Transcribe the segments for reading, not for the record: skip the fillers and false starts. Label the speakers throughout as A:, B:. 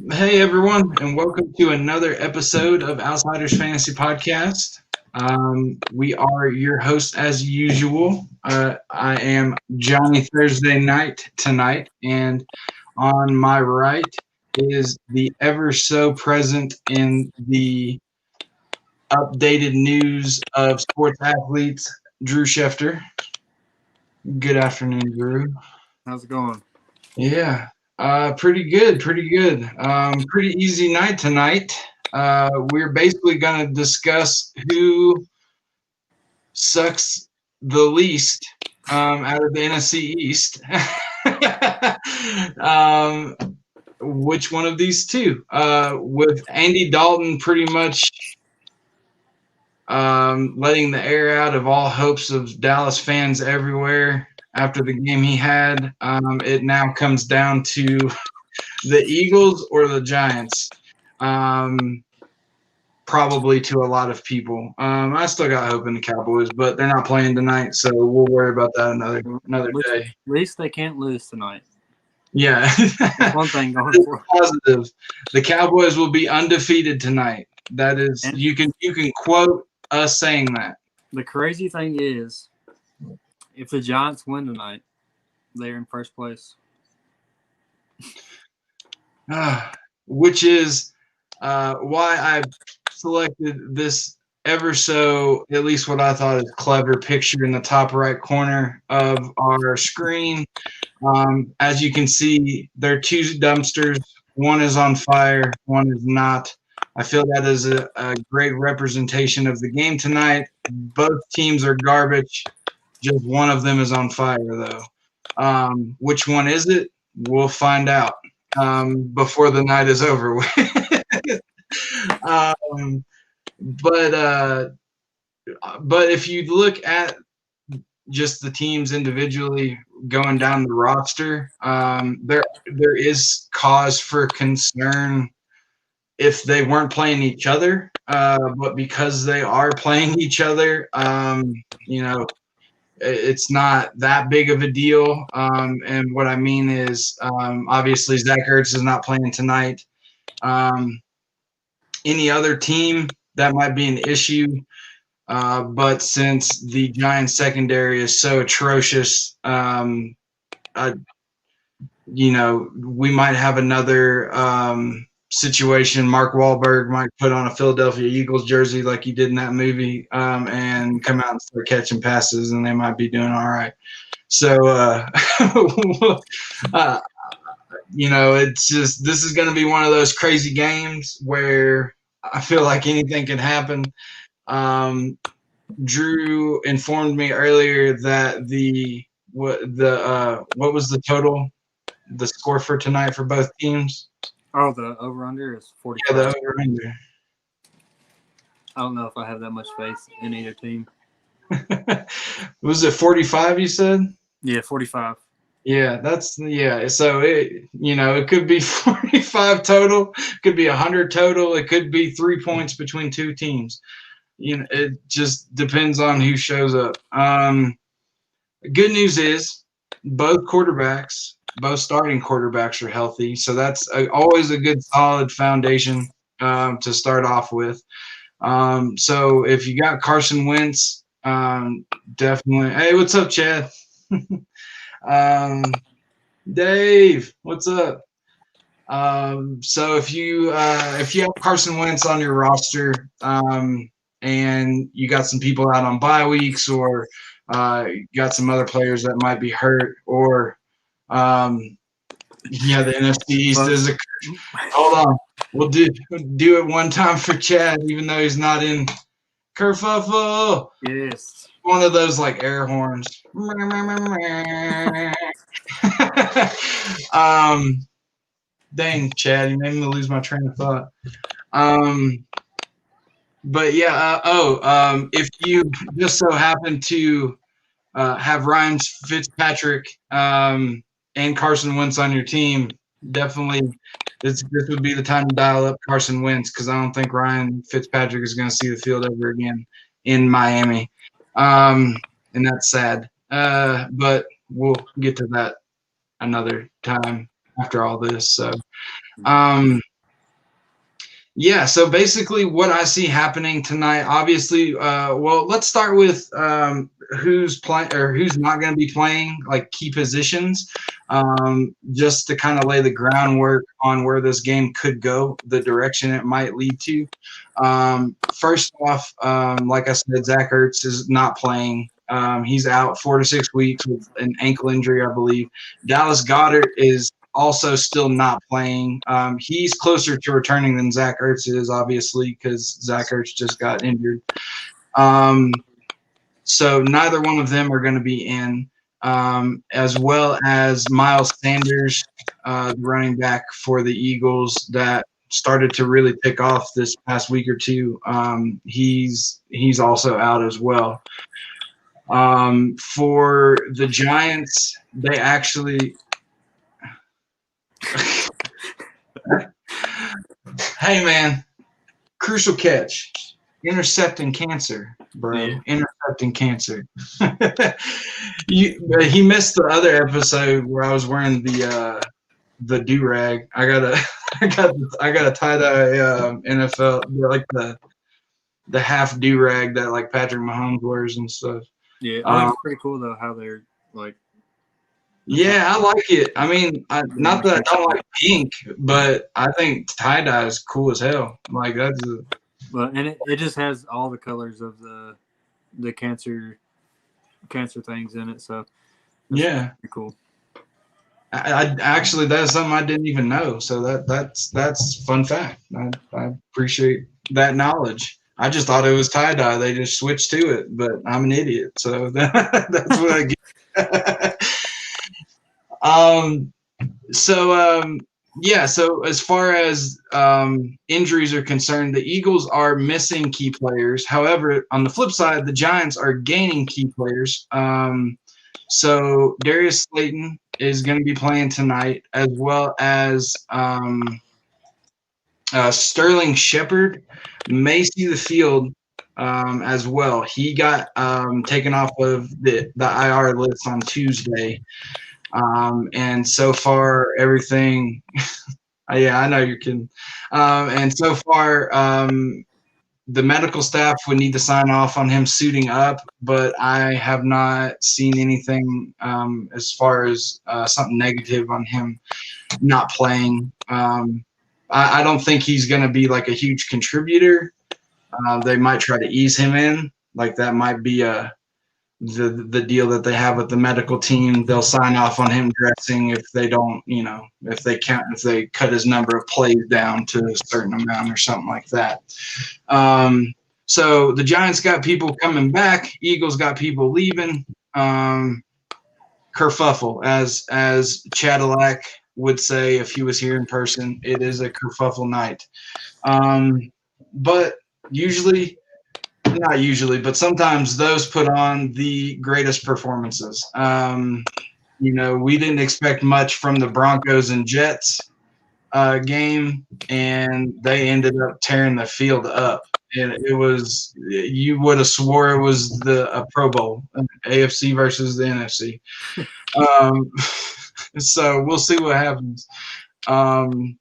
A: Hey everyone, and welcome to another episode of Outsiders Fantasy Podcast. We are your hosts as usual. I am Johnny Thursday Night tonight, and on my right is the ever so present in the updated news of sports athletes, Drew Schefter. Good afternoon, Drew.
B: How's it going?
A: Yeah, pretty good, pretty good. Pretty easy night tonight. We're basically going to discuss who sucks the least out of the NFC East. um, which one of these two? With Andy Dalton pretty much letting the air out of all hopes of Dallas fans everywhere after the game he had, it now comes down to the Eagles or the Giants. Probably to a lot of people. I still got hope in the Cowboys, but they're not playing tonight, so we'll worry about that another day.
B: At least they can't lose tonight.
A: Yeah.
B: That's one thing going for.
A: Positive. The Cowboys will be undefeated tonight. That is,
B: And
A: you can quote us saying that.
B: the crazy thing is, if the Giants win tonight, they're in first place.
A: Which is why I selected this ever so, at least what I thought is clever picture in the top right corner of our screen. As you can see, there are two dumpsters. One is on fire, one is not. I feel that is a great representation of the game tonight. Both teams are garbage. Just one of them is on fire, though. Which one is it? We'll find out before the night is over with. But if you look at just the teams individually going down the roster, there is cause for concern if they weren't playing each other, but because they are playing each other, it's not that big of a deal. And what I mean is, obviously, Zach Ertz is not playing tonight. Any other team, that might be an issue. But since the Giants secondary is so atrocious, we might have another situation. Mark Wahlberg might put on a Philadelphia Eagles jersey like he did in that movie and come out and start catching passes, and they might be doing all right. So, it's just, this is going to be one of those crazy games where I feel like anything can happen. Drew informed me earlier that what was the total, the score for tonight for both teams?
B: Oh, the over-under is 45.
A: Yeah, the over-under.
B: I don't know if I have that much faith in either team.
A: Was it 45 you said?
B: Yeah, 45.
A: Yeah, so it could be 45 total, it could be 100 total, it could be 3 points between two teams. It just depends on who shows up. Good news is both starting quarterbacks are healthy, so that's always a good solid foundation to start off with. So if you got Carson Wentz, definitely. Hey, what's up, Chad? Dave, what's up? So if you have Carson Wentz on your roster, and you got some people out on bye weeks, or you got some other players that might be hurt, or the NFC East is a. Hold on, we'll do it one time for Chad, even though he's not in kerfuffle.
B: Yes.
A: One of those like air horns. Dang, Chad, you made me lose my train of thought. But yeah, if you just so happen to have Ryan Fitzpatrick and Carson Wentz on your team, definitely this would be the time to dial up Carson Wentz, because I don't think Ryan Fitzpatrick is going to see the field ever again in Miami. And that's sad. But we'll get to that another time after all this. So, Yeah, so basically what I see happening tonight, obviously, well, let's start with who's playing or who's not going to be playing, like key positions, just to kind of lay the groundwork on where this game could go, the direction it might lead to. First off, like I said, Zach Ertz is not playing. He's out 4 to 6 weeks with an ankle injury, I believe. Dallas Goedert is also still not playing. He's closer to returning than Zach Ertz is, obviously, because Zach Ertz just got injured. So neither one of them are going to be in, as well as Miles Sanders, the running back for the Eagles that started to really pick off this past week or two. He's also out as well. For the Giants, they actually hey man, crucial catch, intercepting cancer, bro.
B: Yeah.
A: Intercepting cancer. He missed the other episode where I was wearing the do rag. I got a tie dye NFL, like the half do rag that like Patrick Mahomes wears and stuff.
B: Yeah, I think it's pretty cool though how they're like.
A: Yeah, I like it. I mean, not that I don't like pink, but I think tie dye is cool as hell. Like that's.
B: But and it just has all the colors of the cancer things in it, so
A: Yeah,
B: pretty cool.
A: I actually that's something I didn't even know. So that's fun fact. I appreciate that knowledge. I just thought it was tie dye. They just switched to it, but I'm an idiot. So that's what I get. Yeah. So as far as injuries are concerned, the Eagles are missing key players. However, on the flip side, the Giants are gaining key players. So Darius Slayton is going to be playing tonight, as well as Sterling Shepard may see the field as well. He got taken off of the IR list on Tuesday. And so far, everything yeah, I know you're kidding. And so far, the medical staff would need to sign off on him suiting up, but I have not seen anything as far as something negative on him not playing. I don't think he's going to be like a huge contributor. They might try to ease him in. Like that might be the deal that they have with the medical team. They'll sign off on him dressing if they don't, if they cut his number of plays down to a certain amount or something like that. So the Giants got people coming back. Eagles got people leaving. Kerfuffle, as Cadillac would say if he was here in person. It is a kerfuffle night. But not usually, but sometimes those put on the greatest performances. We didn't expect much from the Broncos and Jets game, and they ended up tearing the field up. And it was, you would have swore it was a Pro Bowl, AFC versus the NFC. So we'll see what happens. You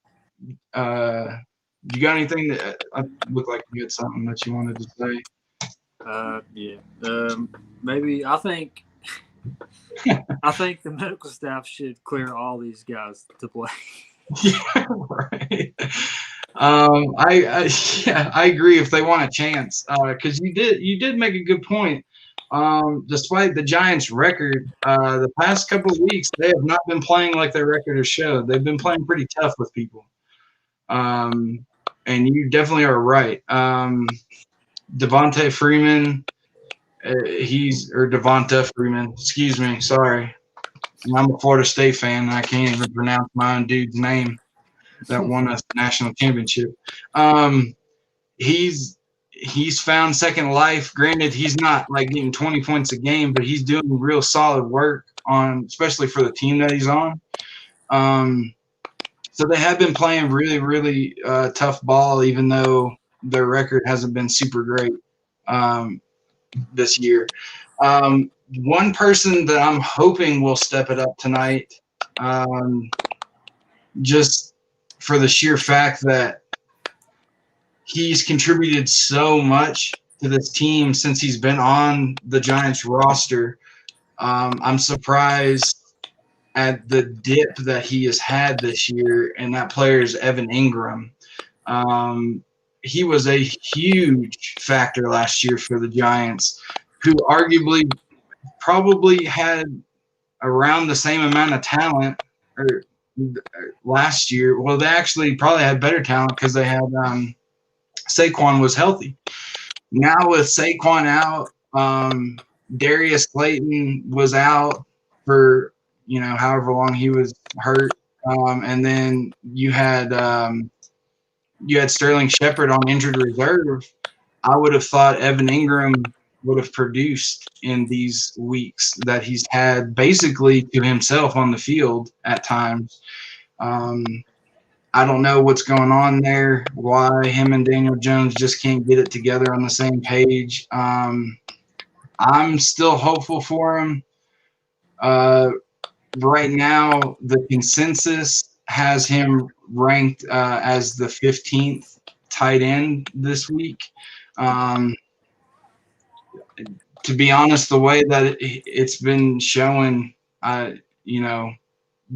A: got anything that looked like you had something that you wanted to say?
B: Yeah. Maybe I think the medical staff should clear all these guys to play.
A: Yeah, right. I agree if they want a chance, because you did make a good point. Despite the Giants' record, the past couple of weeks they have not been playing like their record has showed. They've been playing pretty tough with people. And you definitely are right. Devonta Freeman, Devonta Freeman. Excuse me, sorry. I'm a Florida State fan, and I can't even pronounce my own dude's name that won us the national championship. He's found second life. Granted, he's not like getting 20 points a game, but he's doing real solid work especially for the team that he's on. So they have been playing really, really tough ball, even though their record hasn't been super great this year. One person that I'm hoping will step it up tonight, just for the sheer fact that he's contributed so much to this team since he's been on the Giants roster. I'm surprised at the dip that he has had this year, and that player is Evan Ingram. He was a huge factor last year for the Giants, who arguably probably had around the same amount of talent or last year. Well, they actually probably had better talent because they had Saquon was healthy. Now with Saquon out, Darius Slayton was out for however long he was hurt, and then you had Sterling Shepard on injured reserve. I would have thought Evan Ingram would have produced in these weeks that he's had basically to himself on the field at times. I don't know what's going on there, why him and Daniel Jones just can't get it together on the same page. I'm still hopeful for him. Right now, the consensus has him ranked as the 15th tight end this week. To be honest, the way that it's been showing, the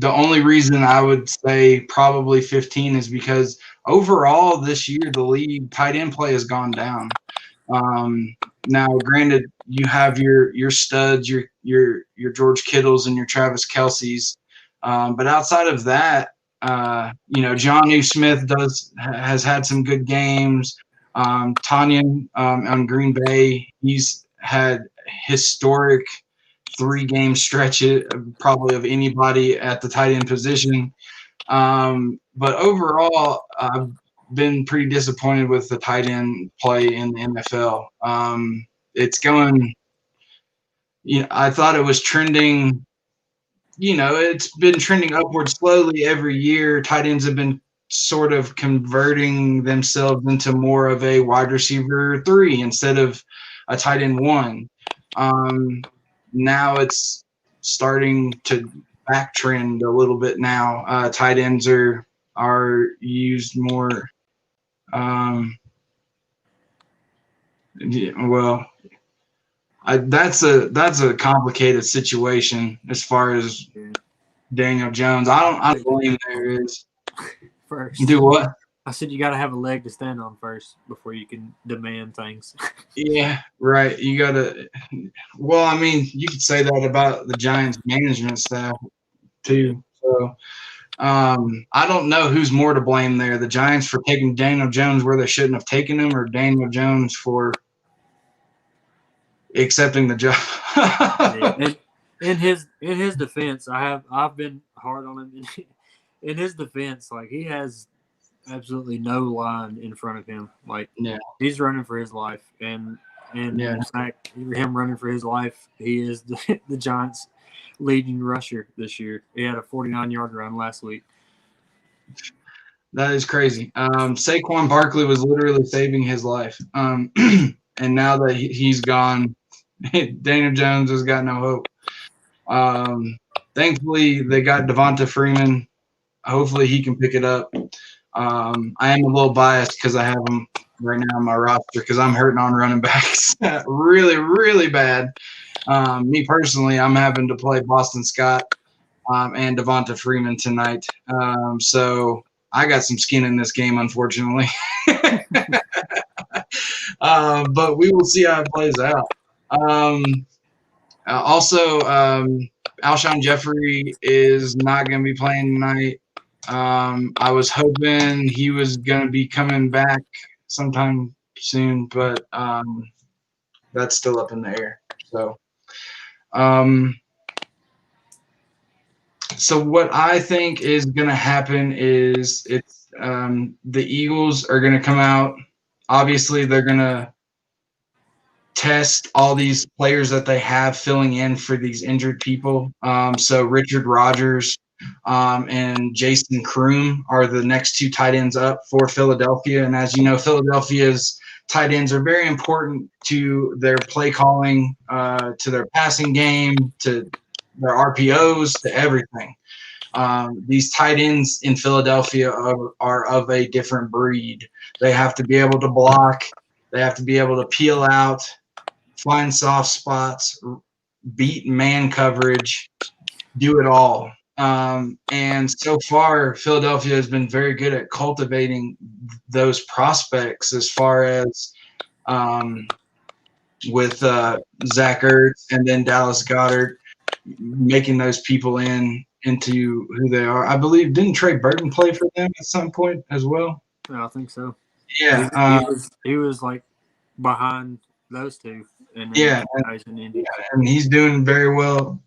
A: only reason I would say probably 15 is because overall this year the league tight end play has gone down. Now, granted, you have your studs, your George Kittles and your Travis Kelce's, but outside of that, Jonnu Smith has had some good games. Tanyan on Green Bay, he's had historic 3-game stretch probably of anybody at the tight end position. But overall, I've been pretty disappointed with the tight end play in the NFL. It's going, I thought it was trending, it's been trending upward slowly every year. Tight ends have been sort of converting themselves into more of a wide receiver 3 instead of a tight end 1. Now it's starting to back trend a little bit now. Tight ends are used more. That's a complicated situation as far as Daniel Jones. I don't blame there is.
B: First.
A: Do what?
B: I said you got to have a leg to stand on first before you can demand things.
A: Yeah, right. You got to – well, I mean, you could say that about the Giants management staff too. So I don't know who's more to blame there, the Giants for taking Daniel Jones where they shouldn't have taken him or Daniel Jones for accepting the job.
B: And in his defense, I've been hard on him. In his defense, like he has absolutely no line in front of him. Like he's running for his life, and in fact, him running for his life, he is the Giants' leading rusher this year. He had a 49-yard run last week.
A: That is crazy. Saquon Barkley was literally saving his life, and now that he's gone, Daniel Jones has got no hope. Thankfully, they got Devonta Freeman. Hopefully, he can pick it up. I am a little biased because I have him right now on my roster because I'm hurting on running backs really, really bad. Me personally, I'm having to play Boston Scott and Devonta Freeman tonight. So I got some skin in this game, unfortunately. But we will see how it plays out. Also, Alshon Jeffrey is not going to be playing tonight. I was hoping he was going to be coming back sometime soon, but that's still up in the air. So what I think is going to happen is the Eagles are going to come out. Obviously, they're going to test all these players that they have filling in for these injured people. So Richard Rodgers and Jason Kroom are the next 2 tight ends up for Philadelphia. And as you know, Philadelphia's tight ends are very important to their play calling, to their passing game, to their RPOs, to everything. These tight ends in Philadelphia are of a different breed. They have to be able to block. They have to be able to peel out, find soft spots, beat man coverage, do it all. And so far, Philadelphia has been very good at cultivating those prospects as far as with Zach Ertz and then Dallas Goedert, making those people into who they are. I believe, didn't Trey Burton play for them at some point as well?
B: Yeah, I think so.
A: Yeah.
B: He was like behind those two. And
A: yeah. And he's doing very well.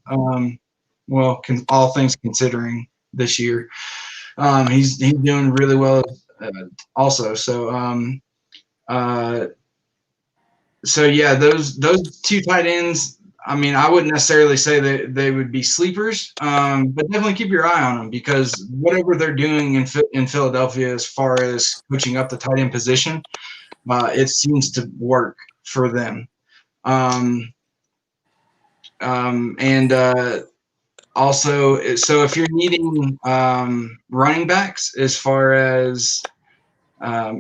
A: All things considering this year, he's doing really well also. So yeah, those two tight ends. I mean, I wouldn't necessarily say that they would be sleepers, but definitely keep your eye on them because whatever they're doing in Philadelphia as far as coaching up the tight end position, it seems to work for them. Also, so if you're needing running backs as far as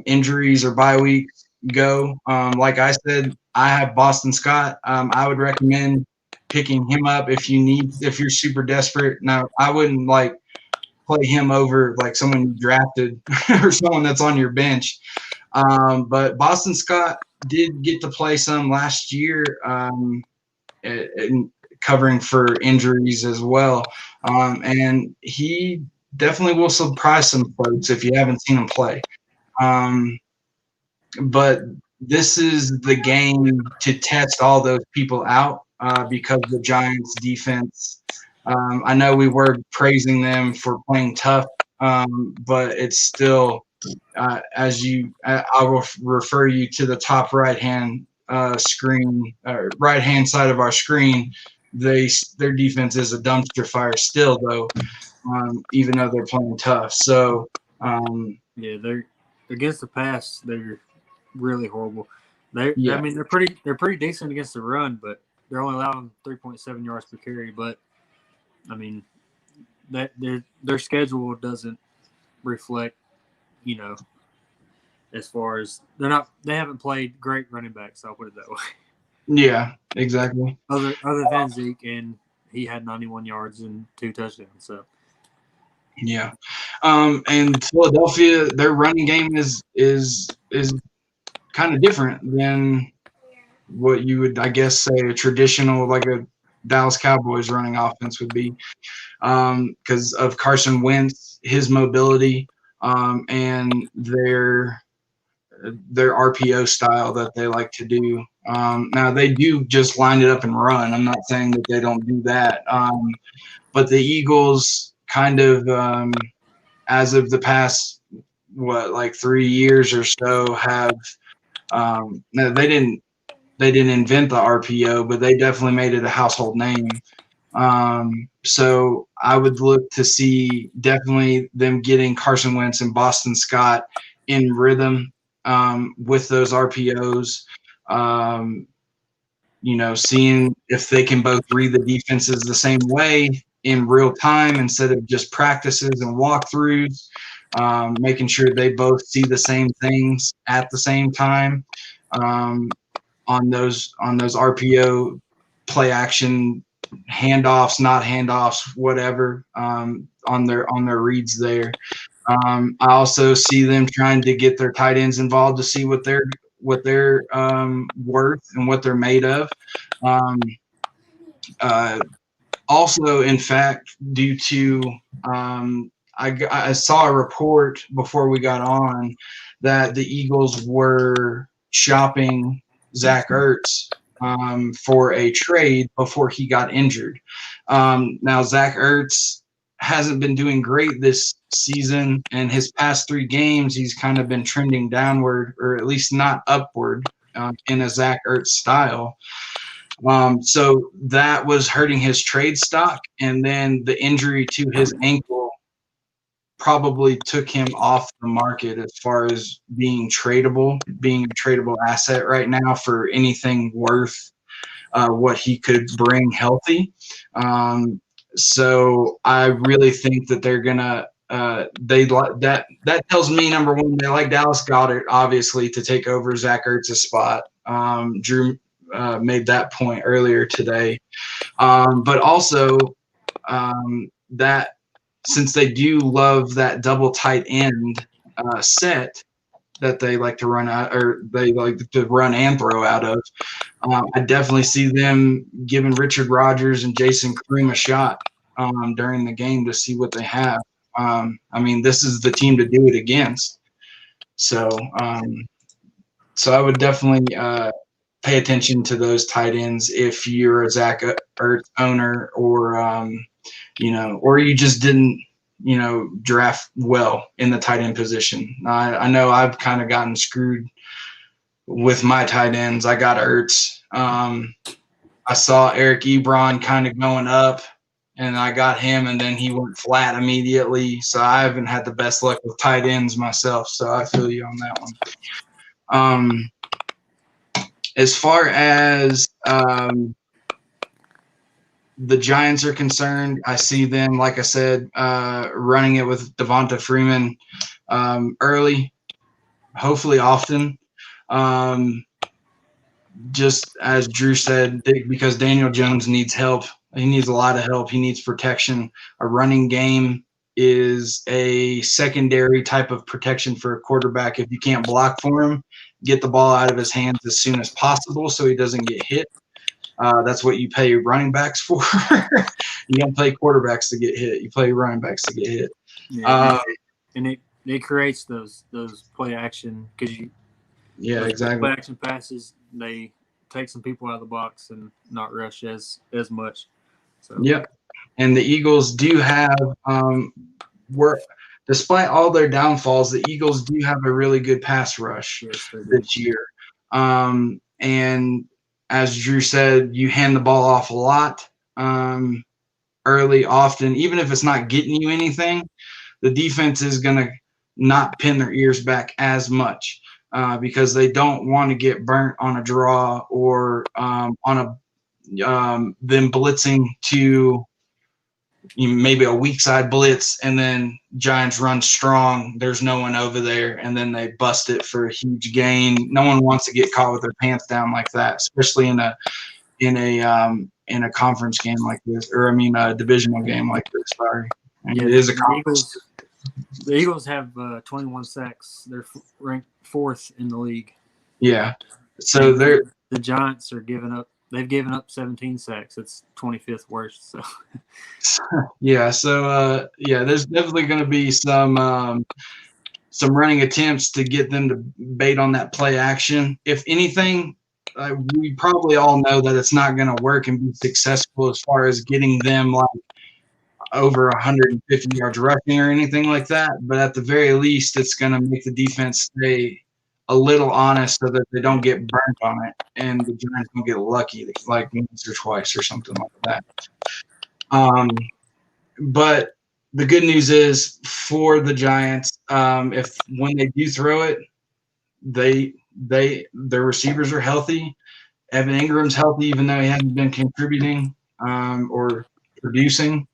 A: injuries or bye weeks go, like I said, I have Boston Scott. I would recommend picking him up if you're super desperate. Now, I wouldn't play him over someone you drafted or someone that's on your bench. But Boston Scott did get to play some last year, covering for injuries as well. And he definitely will surprise some folks if you haven't seen him play. But this is the game to test all those people out because the Giants defense, I know we were praising them for playing tough, but it's still, I'll refer you to the top right-hand screen, right-hand side of our screen. Their defense is a dumpster fire still, though, even though they're playing tough. So,
B: they're against the pass. They're really horrible. I mean, they're pretty decent against the run, but they're only allowing 3.7 yards per carry. But I mean, that their schedule doesn't reflect, as far as they haven't played great running backs. I'll put it that way.
A: Yeah, exactly.
B: Other than Zeke, and he had 91 yards and 2 touchdowns. So.
A: Yeah, and Philadelphia, their running game is kind of different than what you would, I guess, say a traditional a Dallas Cowboys running offense would be, because of Carson Wentz, his mobility, and their RPO style that they like to do. Now they do just line it up and run. I'm not saying that they don't do that, but the Eagles kind of, as of the past 3 years or so, have they didn't invent the RPO, but they definitely made it a household name. So I would look to see definitely them getting Carson Wentz and Boston Scott in rhythm with those RPOs. Seeing if they can both read the defenses the same way in real time instead of just practices and walkthroughs, making sure they both see the same things at the same time on those RPO play action handoffs, not handoffs, whatever, on their reads there. I also see them trying to get their tight ends involved to see what they're worth and what they're made of. Also, in fact, due to I saw a report before we got on that the Eagles were shopping Zach Ertz for a trade before he got injured. Now, Zach Ertz hasn't been doing great this season, and his past 3 games, he's kind of been trending downward, or at least not upward, in a Zach Ertz style. So that was hurting his trade stock, and then the injury to his ankle probably took him off the market as far as being a tradable asset right now for anything worth what he could bring healthy. So I really think that they're gonna they like that. That tells me, number one, they like Dallas Goedert obviously to take over Zach Ertz's spot. Drew made that point earlier today, but also that since they do love that double tight end set that they like to run out, or they like to run and throw out of. I definitely see them giving Richard Rodgers and Jason Kareem a shot during the game to see what they have. I mean, this is the team to do it against. So, so I would definitely pay attention to those tight ends if you're a Zach Ertz owner, or or you just didn't draft well in the tight end position. I know I've kind of gotten screwed with my tight ends. I got Ertz. I saw Eric Ebron kind of going up, and I got him, and then he went flat immediately. So I haven't had the best luck with tight ends myself. So I feel you on that one. As far as the Giants are concerned, I see them, like I said, running it with Devonta Freeman early, hopefully often. Just as Drew said, because Daniel Jones needs help. He needs a lot of help. He needs protection. A running game is a secondary type of protection for a quarterback. If you can't block for him, get the ball out of his hands as soon as possible so he doesn't get hit. That's what you pay running backs for. You don't play quarterbacks to get hit. You play running backs to get hit.
B: Yeah, and it creates those play action, because
A: exactly.
B: Play action passes, they take some people out of the box and not rush as much. So.
A: Yep. And the Eagles do have despite all their downfalls, the Eagles do have a really good pass rush this year. And as Drew said, you hand the ball off a lot early, often, even if it's not getting you anything. The defense is going to not pin their ears back as much because they don't want to get burnt on a draw or on them blitzing to maybe a weak side blitz, and then Giants run strong. There's no one over there, and then they bust it for a huge gain. No one wants to get caught with their pants down like that, especially in a conference game like this, or a divisional game like this. Sorry, it is a conference.
B: The Eagles have 21 sacks. They're ranked 4th in the league.
A: Yeah, so the
B: Giants are giving up. They've given up 17 sacks. It's 25th worst. So
A: yeah, so there's definitely going to be some running attempts to get them to bait on that play action. If anything, we probably all know that it's not going to work and be successful as far as getting them like over 150 yards rushing or anything like that. But at the very least, it's going to make the defense stay a little honest so that they don't get burnt on it and the Giants don't get lucky like once or twice or something like that. But the good news is for the Giants, if when they do throw it, their receivers are healthy. Evan Ingram's healthy, even though he hasn't been contributing or producing,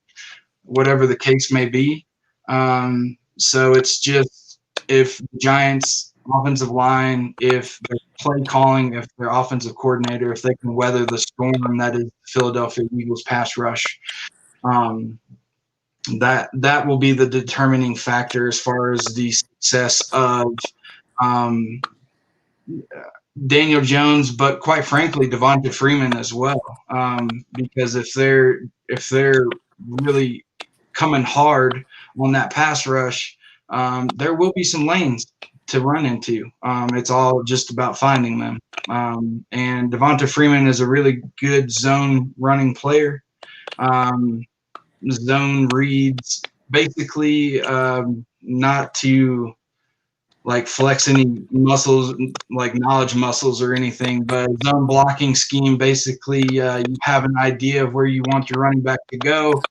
A: whatever the case may be. So it's just if the Giants offensive line, if their play calling, if their offensive coordinator, if they can weather the storm that is the Philadelphia Eagles pass rush, that will be the determining factor as far as the success of Daniel Jones, but quite frankly, Devonta Freeman as well. Because if they're really coming hard on that pass rush, there will be some lanes to run into. It's all just about finding them. And Devonta Freeman is a really good zone running player. Zone reads, basically not to like flex any muscles, like knowledge muscles or anything, but zone blocking scheme, basically you have an idea of where you want your running back to go.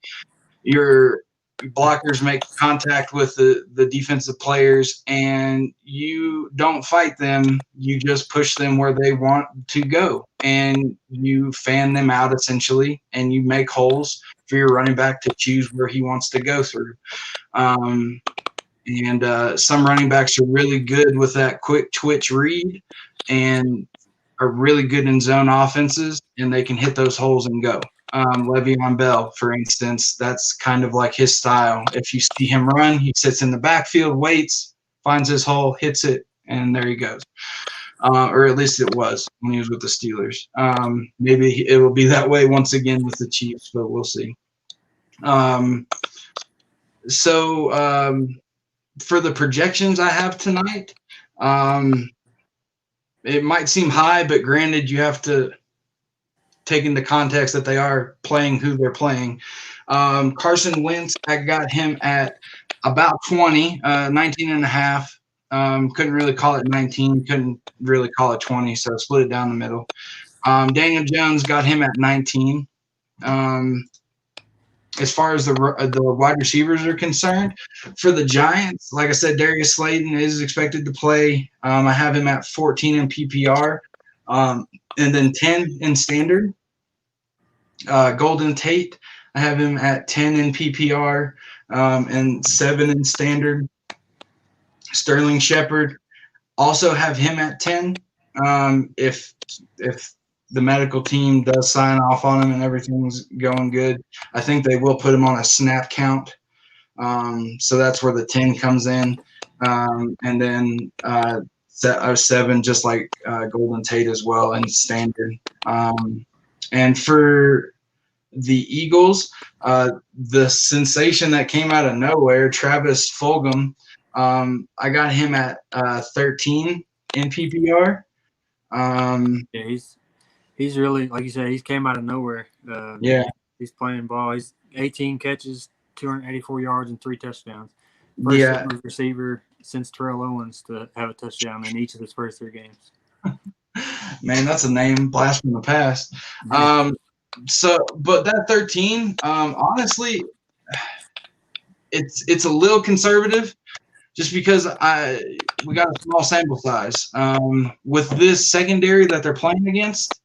A: Your blockers make contact with the defensive players, and you don't fight them. You just push them where they want to go, and you fan them out essentially, and you make holes for your running back to choose where he wants to go through. And some running backs are really good with that quick twitch read and are really good in zone offenses, and they can hit those holes and go. Le'Veon Bell, for instance, that's kind of like his style. If you see him run, he sits in the backfield, waits, finds his hole, hits it, and there he goes. Or at least it was when he was with the Steelers. Maybe it will be that way once again with the Chiefs, but we'll see. For the projections I have tonight, it might seem high, but granted, you have to take into context that they are playing who they're playing. Carson Wentz, I got him at about 20, 19 and a half. Couldn't really call it 19, couldn't really call it 20, so split it down the middle. Daniel Jones got him at 19. As far as the wide receivers are concerned, for the Giants, like I said, Darius Slayton is expected to play. I have him at 14 in PPR, and then 10 in standard. Golden Tate, I have him at 10 in PPR and 7 in standard. Sterling Shepard, also have him at 10. If the medical team does sign off on him and everything's going good, I think they will put him on a snap count. So that's where the 10 comes in. And then 7, just like Golden Tate as well, in standard. And for the Eagles, the sensation that came out of nowhere, Travis Fulgham, I got him at 13 in PPR.
B: Yeah, he's really, like you said, he's came out of nowhere.
A: Yeah.
B: He's playing ball. He's 18 catches, 284 yards, and 3 touchdowns. First receiver since Terrell Owens to have a touchdown in each of his first 3 games.
A: Man, that's a name blast from the past. But that 13, honestly, it's a little conservative, just because we got a small sample size. With this secondary that they're playing against,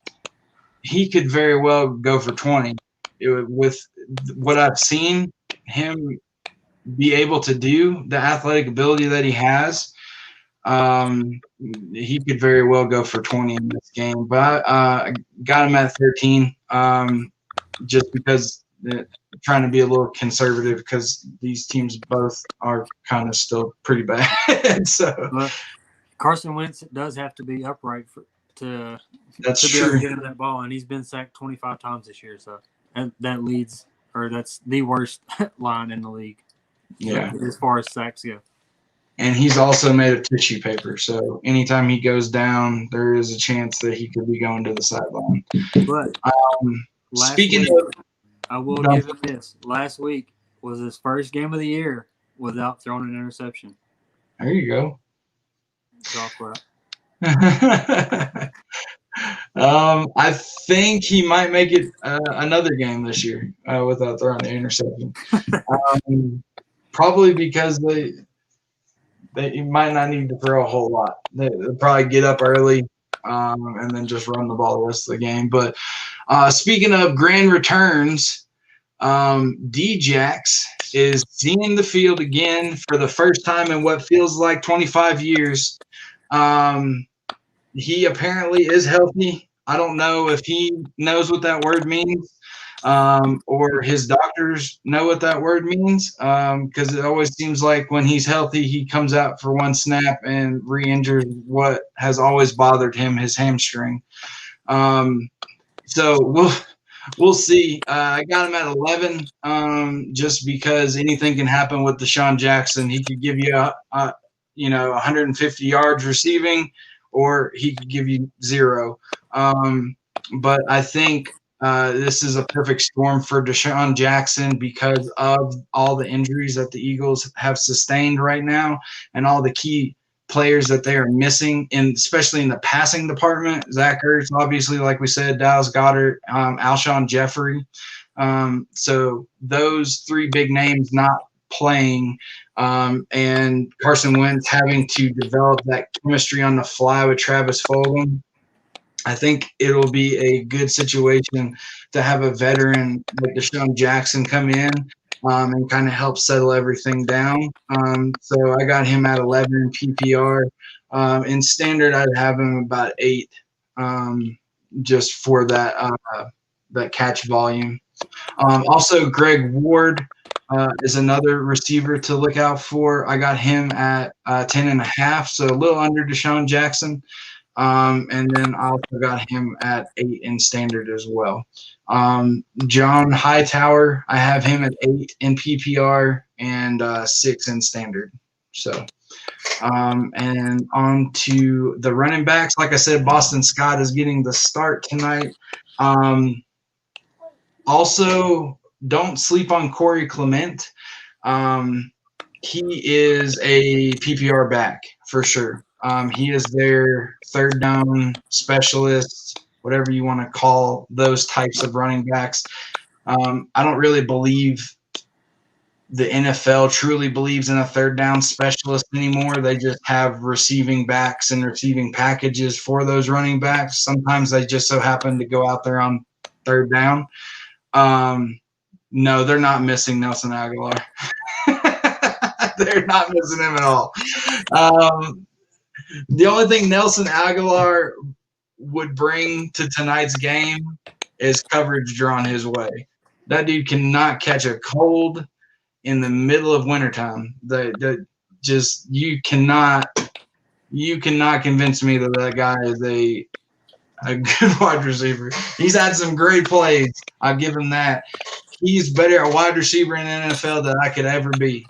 A: he could very well go for 20. With what I've seen him be able to do, the athletic ability that he has, he could very well go for 20 in this game. But I got him at 13 just because trying to be a little conservative, because these teams both are kind of still pretty bad.
B: But Carson Wentz does have to be upright to be able to get him that ball, and he's been sacked 25 times this year. So that's the worst line in the league.
A: Yeah,
B: as far as sacks go.
A: And he's also made of tissue paper, so anytime he goes down, there is a chance that he could be going to the sideline.
B: But I will give him this. Last week was his first game of the year without throwing an interception.
A: There you go. I think he might make it another game this year without throwing the interception. Probably because they might not need to throw a whole lot. They'll probably get up early and then just run the ball the rest of the game. But speaking of grand returns, D-Jax is seeing the field again for the first time in what feels like 25 years. He apparently is healthy. I don't know if he knows what that word means or his doctors know what that word means, because it always seems like when he's healthy, he comes out for one snap and re-injures what has always bothered him, his hamstring. So we'll see. I got him at 11 just because anything can happen with Deshaun Jackson. He could give you 150 yards receiving, or he could give you 0. But I think this is a perfect storm for Deshaun Jackson because of all the injuries that the Eagles have sustained right now and all the key players that they are missing, especially in the passing department. Zach Ertz, obviously, like we said, Dallas Goedert, Alshon Jeffrey. So those 3 big names not playing, and Carson Wentz having to develop that chemistry on the fly with Travis Fulgham. I think it'll be a good situation to have a veteran like Deshaun Jackson come in and kind of help settle everything down. So I got him at 11 in PPR. In standard, I'd have him about 8, just for that catch volume. Also, Greg Ward is another receiver to look out for. I got him at 10.5, so a little under Deshaun Jackson. And then I also got him at 8 in standard as well. John Hightower, I have him at 8 in PPR and 6 in standard. So, and on to the running backs. Like I said, Boston Scott is getting the start tonight. Also, don't sleep on Corey Clement. He is a PPR back for sure. He is their third down specialist, whatever you want to call those types of running backs. I don't really believe the NFL truly believes in a third down specialist anymore. They just have receiving backs and receiving packages for those running backs. Sometimes they just so happen to go out there on third down. No, they're not missing Nelson Aguilar. They're not missing him at all. The only thing Nelson Aguilar would bring to tonight's game is coverage drawn his way. That dude cannot catch a cold in the middle of wintertime. You cannot convince me that guy is a good wide receiver. He's had some great plays. I'll give him that. He's better at wide receiver in the NFL than I could ever be.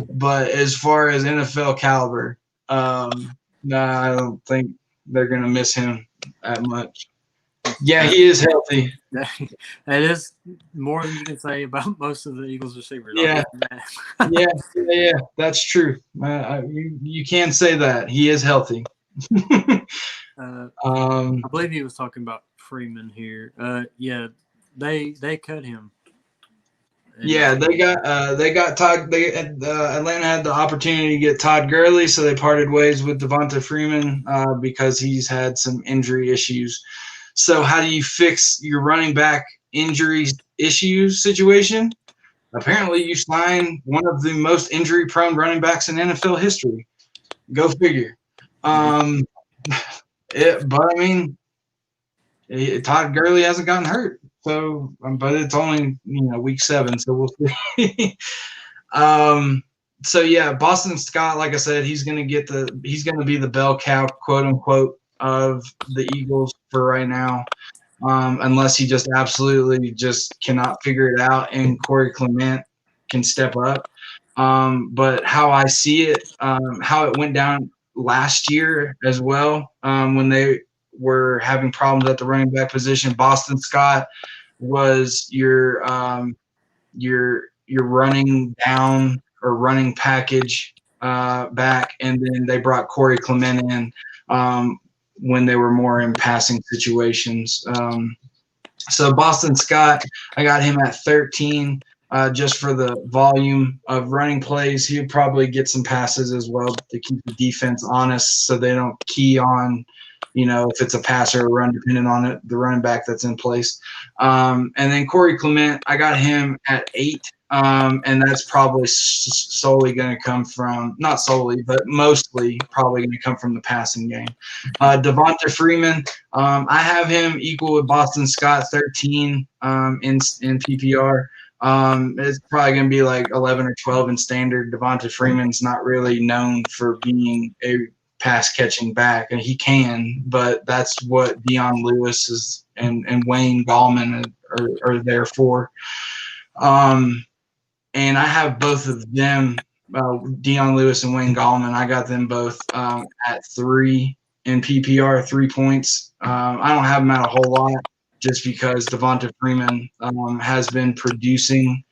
A: But as far as NFL caliber, no, I don't think they're going to miss him that much. Yeah, he is healthy.
B: That is more than you can say about most of the Eagles receivers.
A: Yeah, yeah, that's true. You can say that. He is healthy.
B: I believe he was talking about Freeman here. Yeah, they cut him.
A: Yeah, they got Todd. Atlanta had the opportunity to get Todd Gurley, so they parted ways with Devonta Freeman because he's had some injury issues. So how do you fix your running back injury issues situation? Apparently, you sign one of the most injury-prone running backs in NFL history. Go figure. But I mean, Todd Gurley hasn't gotten hurt. So, but it's only week 7, so we'll see. So yeah, Boston Scott, like I said, he's gonna be the bell cow, quote unquote, of the Eagles for right now, unless he just absolutely just cannot figure it out, and Corey Clement can step up. But how I see it, how it went down last year as well, when they were having problems at the running back position, Boston Scott was your running down or running package back, and then they brought Corey Clement in when they were more in passing situations. So Boston Scott, I got him at 13 just for the volume of running plays. He'd probably get some passes as well to keep the defense honest so they don't key on if it's a pass or a run, depending on the running back that's in place. And then Corey Clement, I got him at 8, and that's probably solely going to come from, not solely, but mostly probably going to come from the passing game. Devonta Freeman, I have him equal with Boston Scott, 13 in PPR. It's probably going to be like 11 or 12 in standard. Devonta Freeman's not really known for being a pass catching back, and he can, but that's what Dion Lewis is and Wayne Gallman are there for. And I have both of them, Dion Lewis and Wayne Gallman. I got them both at 3 in PPR, 3 points. I don't have them at a whole lot just because Devonta Freeman has been producing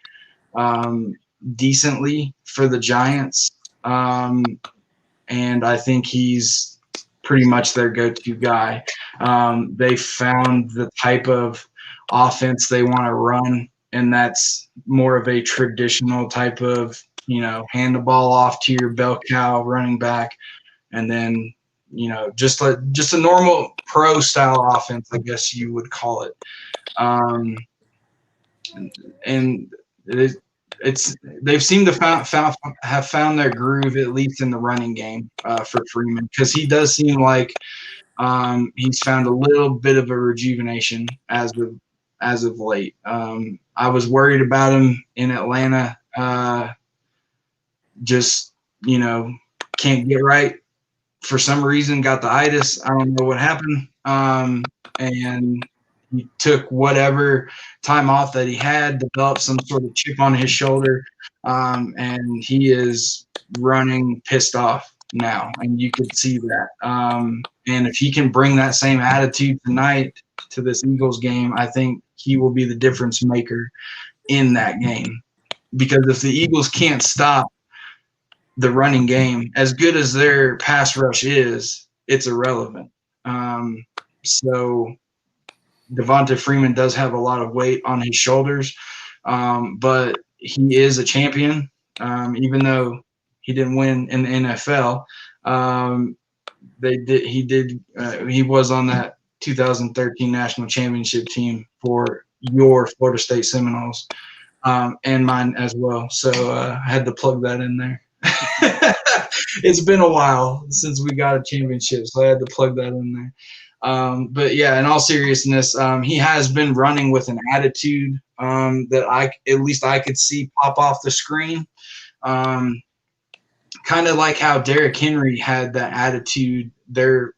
A: decently for the Giants. And I think he's pretty much their go-to guy. They found the type of offense they want to run, and that's more of a traditional type of, hand the ball off to your bell cow running back and then, just a normal pro style offense, I guess you would call it. And they've seemed to have found their groove, at least in the running game, for Freeman, because he does seem like he's found a little bit of a rejuvenation as of late. I was worried about him in Atlanta. Just can't get right for some reason. Got the itis. I don't know what happened. And he took whatever time off that he had, developed some sort of chip on his shoulder, and he is running pissed off now, and you could see that. And if he can bring that same attitude tonight to this Eagles game, I think he will be the difference maker in that game. Because if the Eagles can't stop the running game, as good as their pass rush is, it's irrelevant. So Devonta Freeman does have a lot of weight on his shoulders, but he is a champion, even though he didn't win in the NFL. He was on that 2013 national championship team for your Florida State Seminoles, and mine as well. So I had to plug that in there. It's been a while since we got a championship, so I had to plug that in there. But yeah, in all seriousness, he has been running with an attitude that at least I could see pop off the screen. Kind of like how Derrick Henry had that attitude their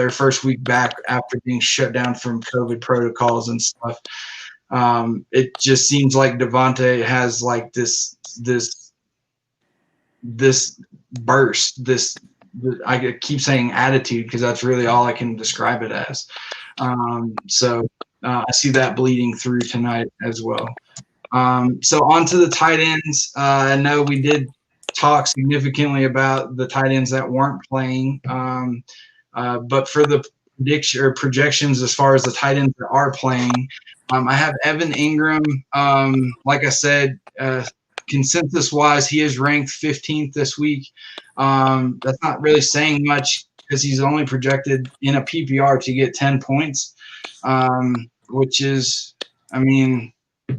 A: first week back after being shut down from COVID protocols and stuff. It just seems like Devonta has like this burst, I keep saying attitude because that's really all I can describe it as. So I see that bleeding through tonight as well. So on to the tight ends. I know we did talk significantly about the tight ends that weren't playing, but for the prediction or projections as far as the tight ends that are playing, I have Evan Ingram. Like I said, consensus-wise, he is ranked 15th this week. That's not really saying much because he's only projected in a PPR to get 10 points, which is,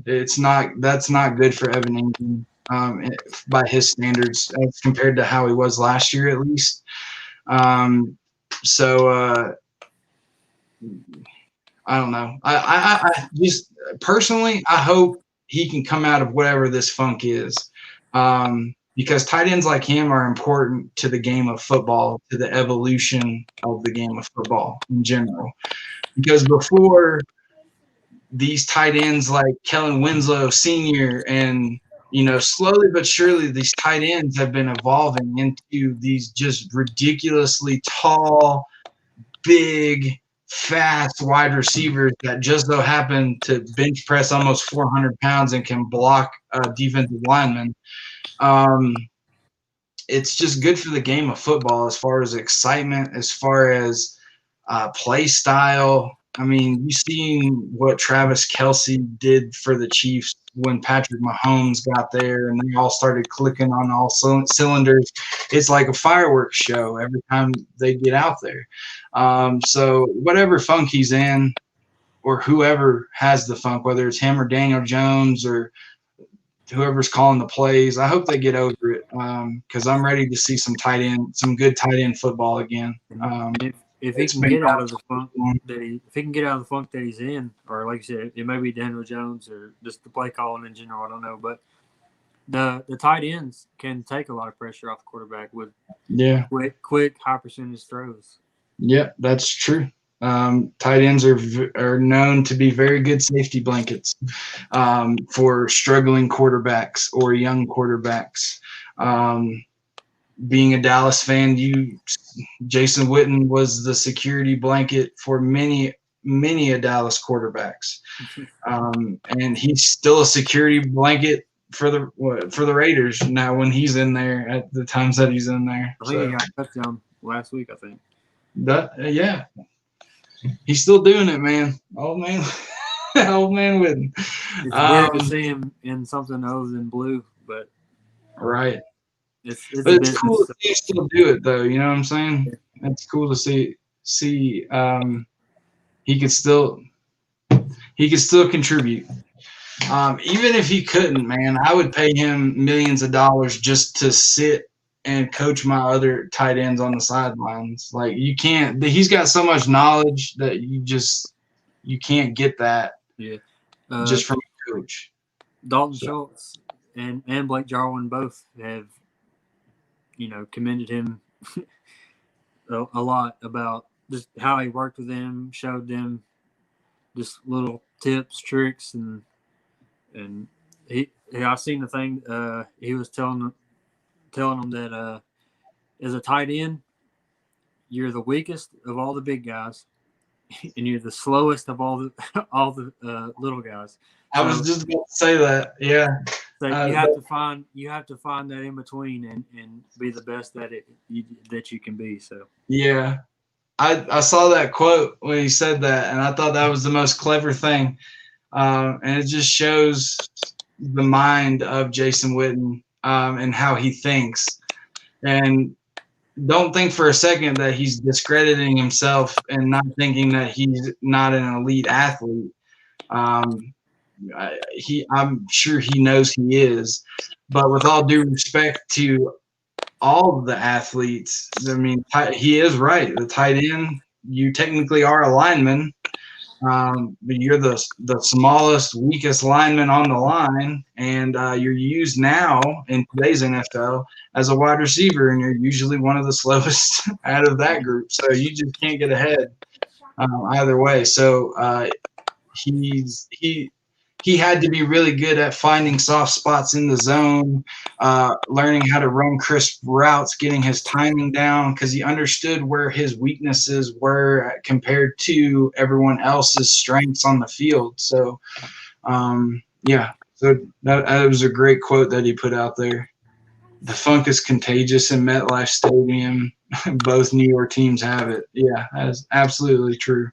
A: that's not good for Evan Ingram by his standards as compared to how he was last year, at least. So I don't know. I just personally, I hope he can come out of whatever this funk is, because tight ends like him are important to the game of football, to the evolution of the game of football in general. Because before, these tight ends like Kellen Winslow Sr. and, slowly but surely these tight ends have been evolving into these just ridiculously tall, big, fast wide receivers that just so happen to bench press almost 400 pounds and can block defensive linemen. It's just good for the game of football as far as excitement, as far as play style. You've seen what Travis Kelce did for the Chiefs when Patrick Mahomes got there and they all started clicking on all cylinders. It's like a fireworks show every time they get out there. So whatever funk he's in, or whoever has the funk, whether it's him or Daniel Jones or whoever's calling the plays, I hope they get over it, because I'm ready to see some good tight end football again.
B: If he can get out of the funk that he's in, or like you said, it may be Daniel Jones or just the play calling in general, I don't know, but the tight ends can take a lot of pressure off the quarterback with quick high percentage throws.
A: Yeah, that's true. Tight ends are known to be very good safety blankets for struggling quarterbacks or young quarterbacks. Being a Dallas fan, Jason Witten was the security blanket for many a Dallas quarterbacks, and he's still a security blanket for the Raiders now when he's in there at the times that he's in there.
B: I think he got a touchdown last week. I think.
A: Yeah, he's still doing it, man. Old man Witten.
B: It's weird to see him in something other than blue, but
A: right.
B: It's
A: But
B: a
A: it's cool
B: business.
A: to see him still do it, though. You know what I'm saying? It's cool to see he could still contribute. Even if he couldn't, man, I would pay him millions of dollars just to sit and coach my other tight ends on the sidelines. Like you can't. He's got so much knowledge that you can't get that just from a coach.
B: Dalton Schultz and Blake Jarwin both have, commended him a lot about just how he worked with them, showed them just little tips, tricks, and I seen the thing he was telling them that as a tight end, you're the weakest of all the big guys, and you're the slowest of all the little guys.
A: I was just about to say that. Yeah.
B: So you have to find that in between and be the best that you can be. So
A: yeah, I saw that quote when he said that, and I thought that was the most clever thing. And it just shows the mind of Jason Witten and how he thinks. And don't think for a second that he's discrediting himself and not thinking that he's not an elite athlete. I'm sure he knows he is, but with all due respect to all of the athletes, I mean, he is right. The tight end, you technically are a lineman, but you're the smallest, weakest lineman on the line, and you're used now in today's NFL as a wide receiver, and you're usually one of the slowest out of that group. So you just can't get ahead either way. So he had to be really good at finding soft spots in the zone, learning how to run crisp routes, getting his timing down, because he understood where his weaknesses were compared to everyone else's strengths on the field. So, yeah, so that was a great quote that he put out there. The funk is contagious in MetLife Stadium. Both New York teams have it. Yeah, that is absolutely true.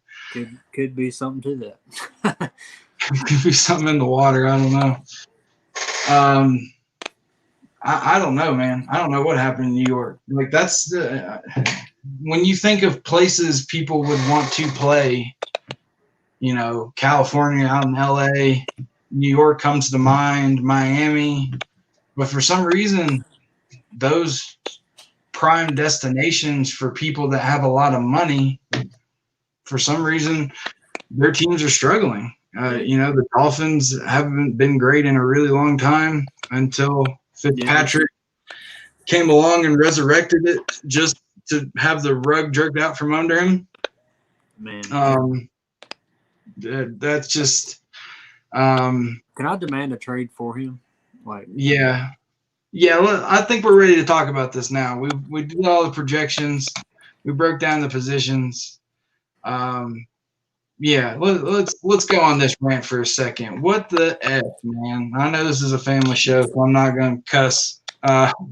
B: Could be something to that.
A: Could be something in the water. I don't know. I don't know, man. I don't know what happened in New York. Like that's the when you think of places people would want to play, California, out in LA, New York comes to mind, Miami, but for some reason, those prime destinations for people that have a lot of money, for some reason, their teams are struggling. The Dolphins haven't been great in a really long time until Fitzpatrick came along and resurrected it just to have the rug jerked out from under him.
B: Man,
A: that's just.
B: Can I demand a trade for him?
A: Yeah. I think we're ready to talk about this now. We did all the projections. We broke down the positions. Yeah, let's go on this rant for a second. What the F, man? I know this is a family show, so I'm not going to cuss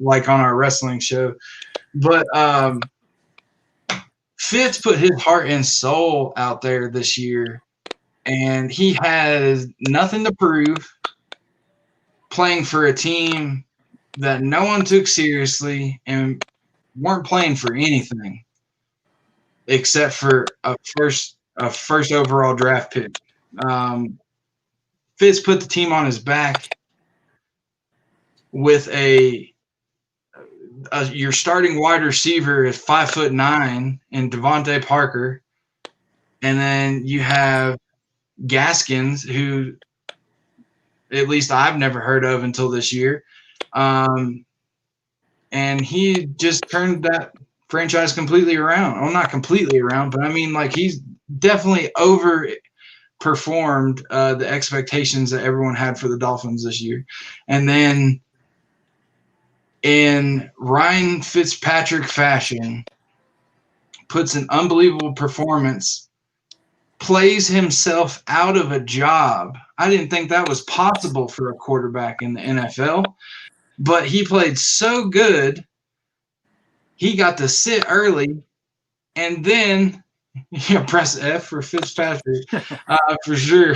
A: like on our wrestling show. But Fitz put his heart and soul out there this year, and he has nothing to prove playing for a team that no one took seriously and weren't playing for anything except for a first overall draft pick. Fitz put the team on his back with your starting wide receiver is 5'9" and Devontae Parker, and then you have Gaskins, who at least I've never heard of until this year, and he just turned that franchise completely around. Well, not completely around, but I mean, like he's definitely overperformed the expectations that everyone had for the Dolphins this year. And then in Ryan Fitzpatrick fashion, puts an unbelievable performance, plays himself out of a job. I didn't think that was possible for a quarterback in the NFL, but he played so good. He got to sit early, and then press F for Fitzpatrick for sure.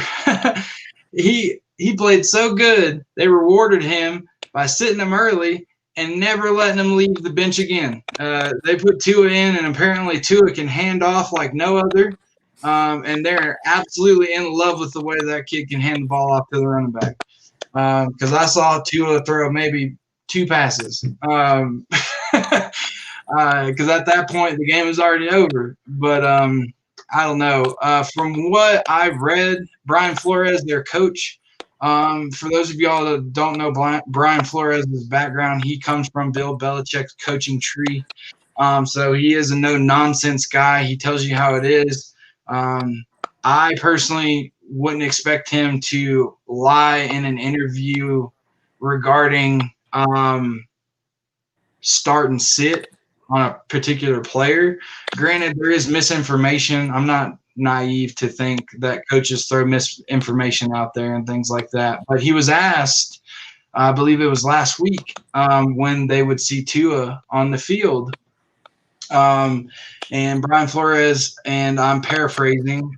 A: He played so good, they rewarded him by sitting him early, and never letting him leave the bench again. They put Tua in, and apparently Tua can hand off like no other. And they're absolutely in love with the way that kid can hand the ball off to the running back. Because I saw Tua throw maybe 2 passes. Because at that point the game was already over. But I don't know. From what I've read, Brian Flores, their coach. For those of y'all that don't know Brian Flores' background, he comes from Bill Belichick's coaching tree. So he is a no-nonsense guy. He tells you how it is. I personally wouldn't expect him to lie in an interview regarding start and sit on a particular player. Granted, there is misinformation. I'm not naive to think that coaches throw misinformation out there and things like that. But he was asked, I believe it was last week, when they would see Tua on the field. And Brian Flores, and I'm paraphrasing,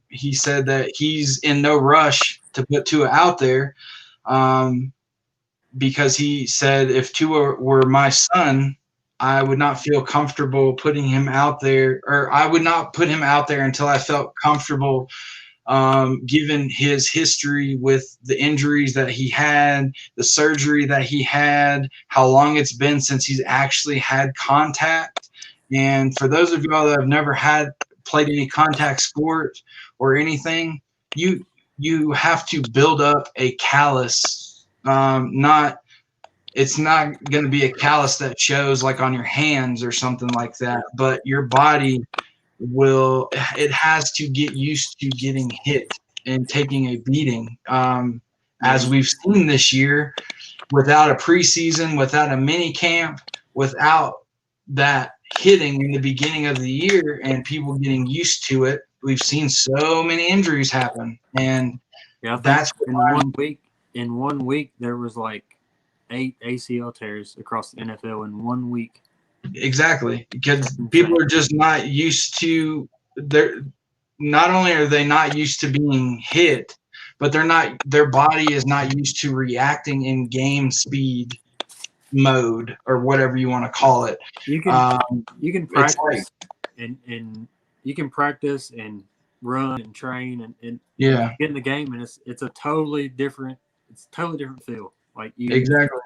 A: he said that he's in no rush to put Tua out there because he said if Tua were my son, I would not feel comfortable putting him out there, or I would not put him out there until I felt comfortable, given his history with the injuries that he had, the surgery that he had, how long it's been since he's actually had contact. And for those of y'all that have never played any contact sport or anything, you have to build up a callus. It's not going to be a callus that shows like on your hands or something like that, but your body it has to get used to getting hit and taking a beating. As we've seen this year, without a preseason, without a mini camp, without that hitting in the beginning of the year and people getting used to it, we've seen so many injuries happen. And that's
B: in 1 week there was like 8 ACL tears across the NFL in 1 week.
A: Exactly, because people are just not used to not only are they not used to being hit, but their body is not used to reacting in game speed mode or whatever you want to call it.
B: You can practice and you can practice and run and train and get in the game, and it's a totally different feel. Like
A: exactly.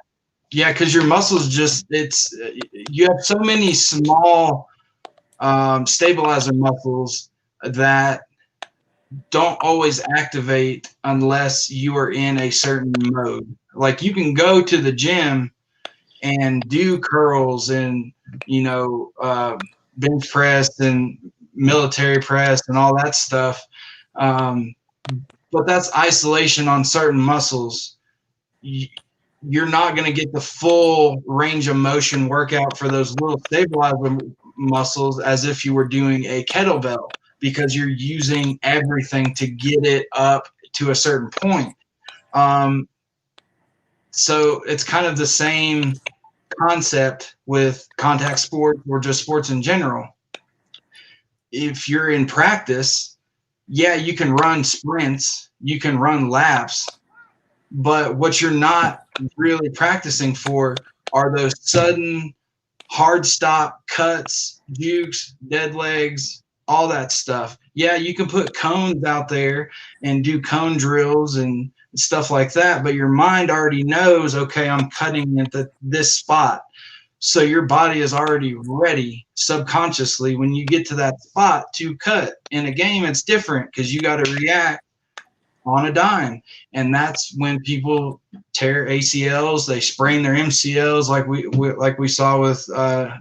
A: Yeah, because your muscles you have so many small stabilizer muscles that don't always activate unless you are in a certain mode. Like you can go to the gym and do curls and bench press and military press and all that stuff, but that's isolation on certain muscles. You're not going to get the full range of motion workout for those little stabilizer muscles as if you were doing a kettlebell, because you're using everything to get it up to a certain point. So it's kind of the same concept with contact sports or just sports in general. If you're in practice, yeah, you can run sprints, you can run laps, but what you're not really practicing for are those sudden hard stop cuts, jukes, dead legs, all that stuff. Yeah, you can put cones out there and do cone drills and stuff like that, but your mind already knows, okay, I'm cutting at this spot. So your body is already ready subconsciously when you get to that spot to cut. In a game, it's different because you got to react on a dime. And that's when people tear ACLs, they sprain their MCLs like we saw with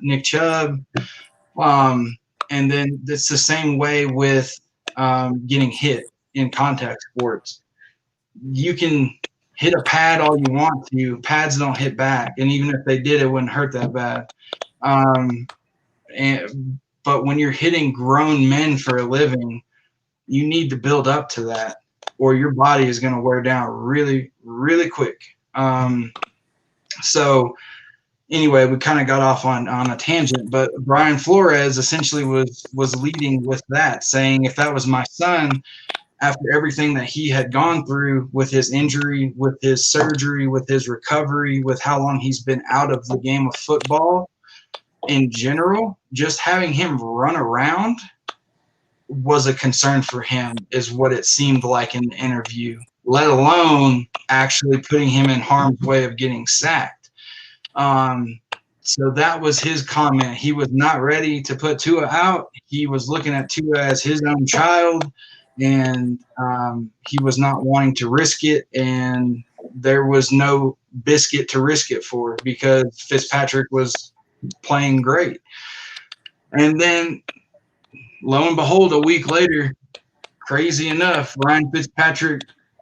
A: Nick Chubb. And then it's the same way with getting hit in contact sports. You can hit a pad all you want to. Pads don't hit back, and even if they did, it wouldn't hurt that bad. But when you're hitting grown men for a living, you need to build up to that, or your body is going to wear down really, really quick. So anyway, we kind of got off on a tangent, but Brian Flores essentially was leading with that, saying if that was my son, after everything that he had gone through with his injury, with his surgery, with his recovery, with how long he's been out of the game of football in general, just having him run around was a concern for him, is what it seemed like in the interview, let alone actually putting him in harm's way of getting sacked. So that was his comment. He was not ready to put Tua out. He was looking at Tua as his own child, and he was not wanting to risk it, and there was no biscuit to risk it for because Fitzpatrick was playing great. And then, lo and behold, a week later, crazy enough, Ryan Fitzpatrick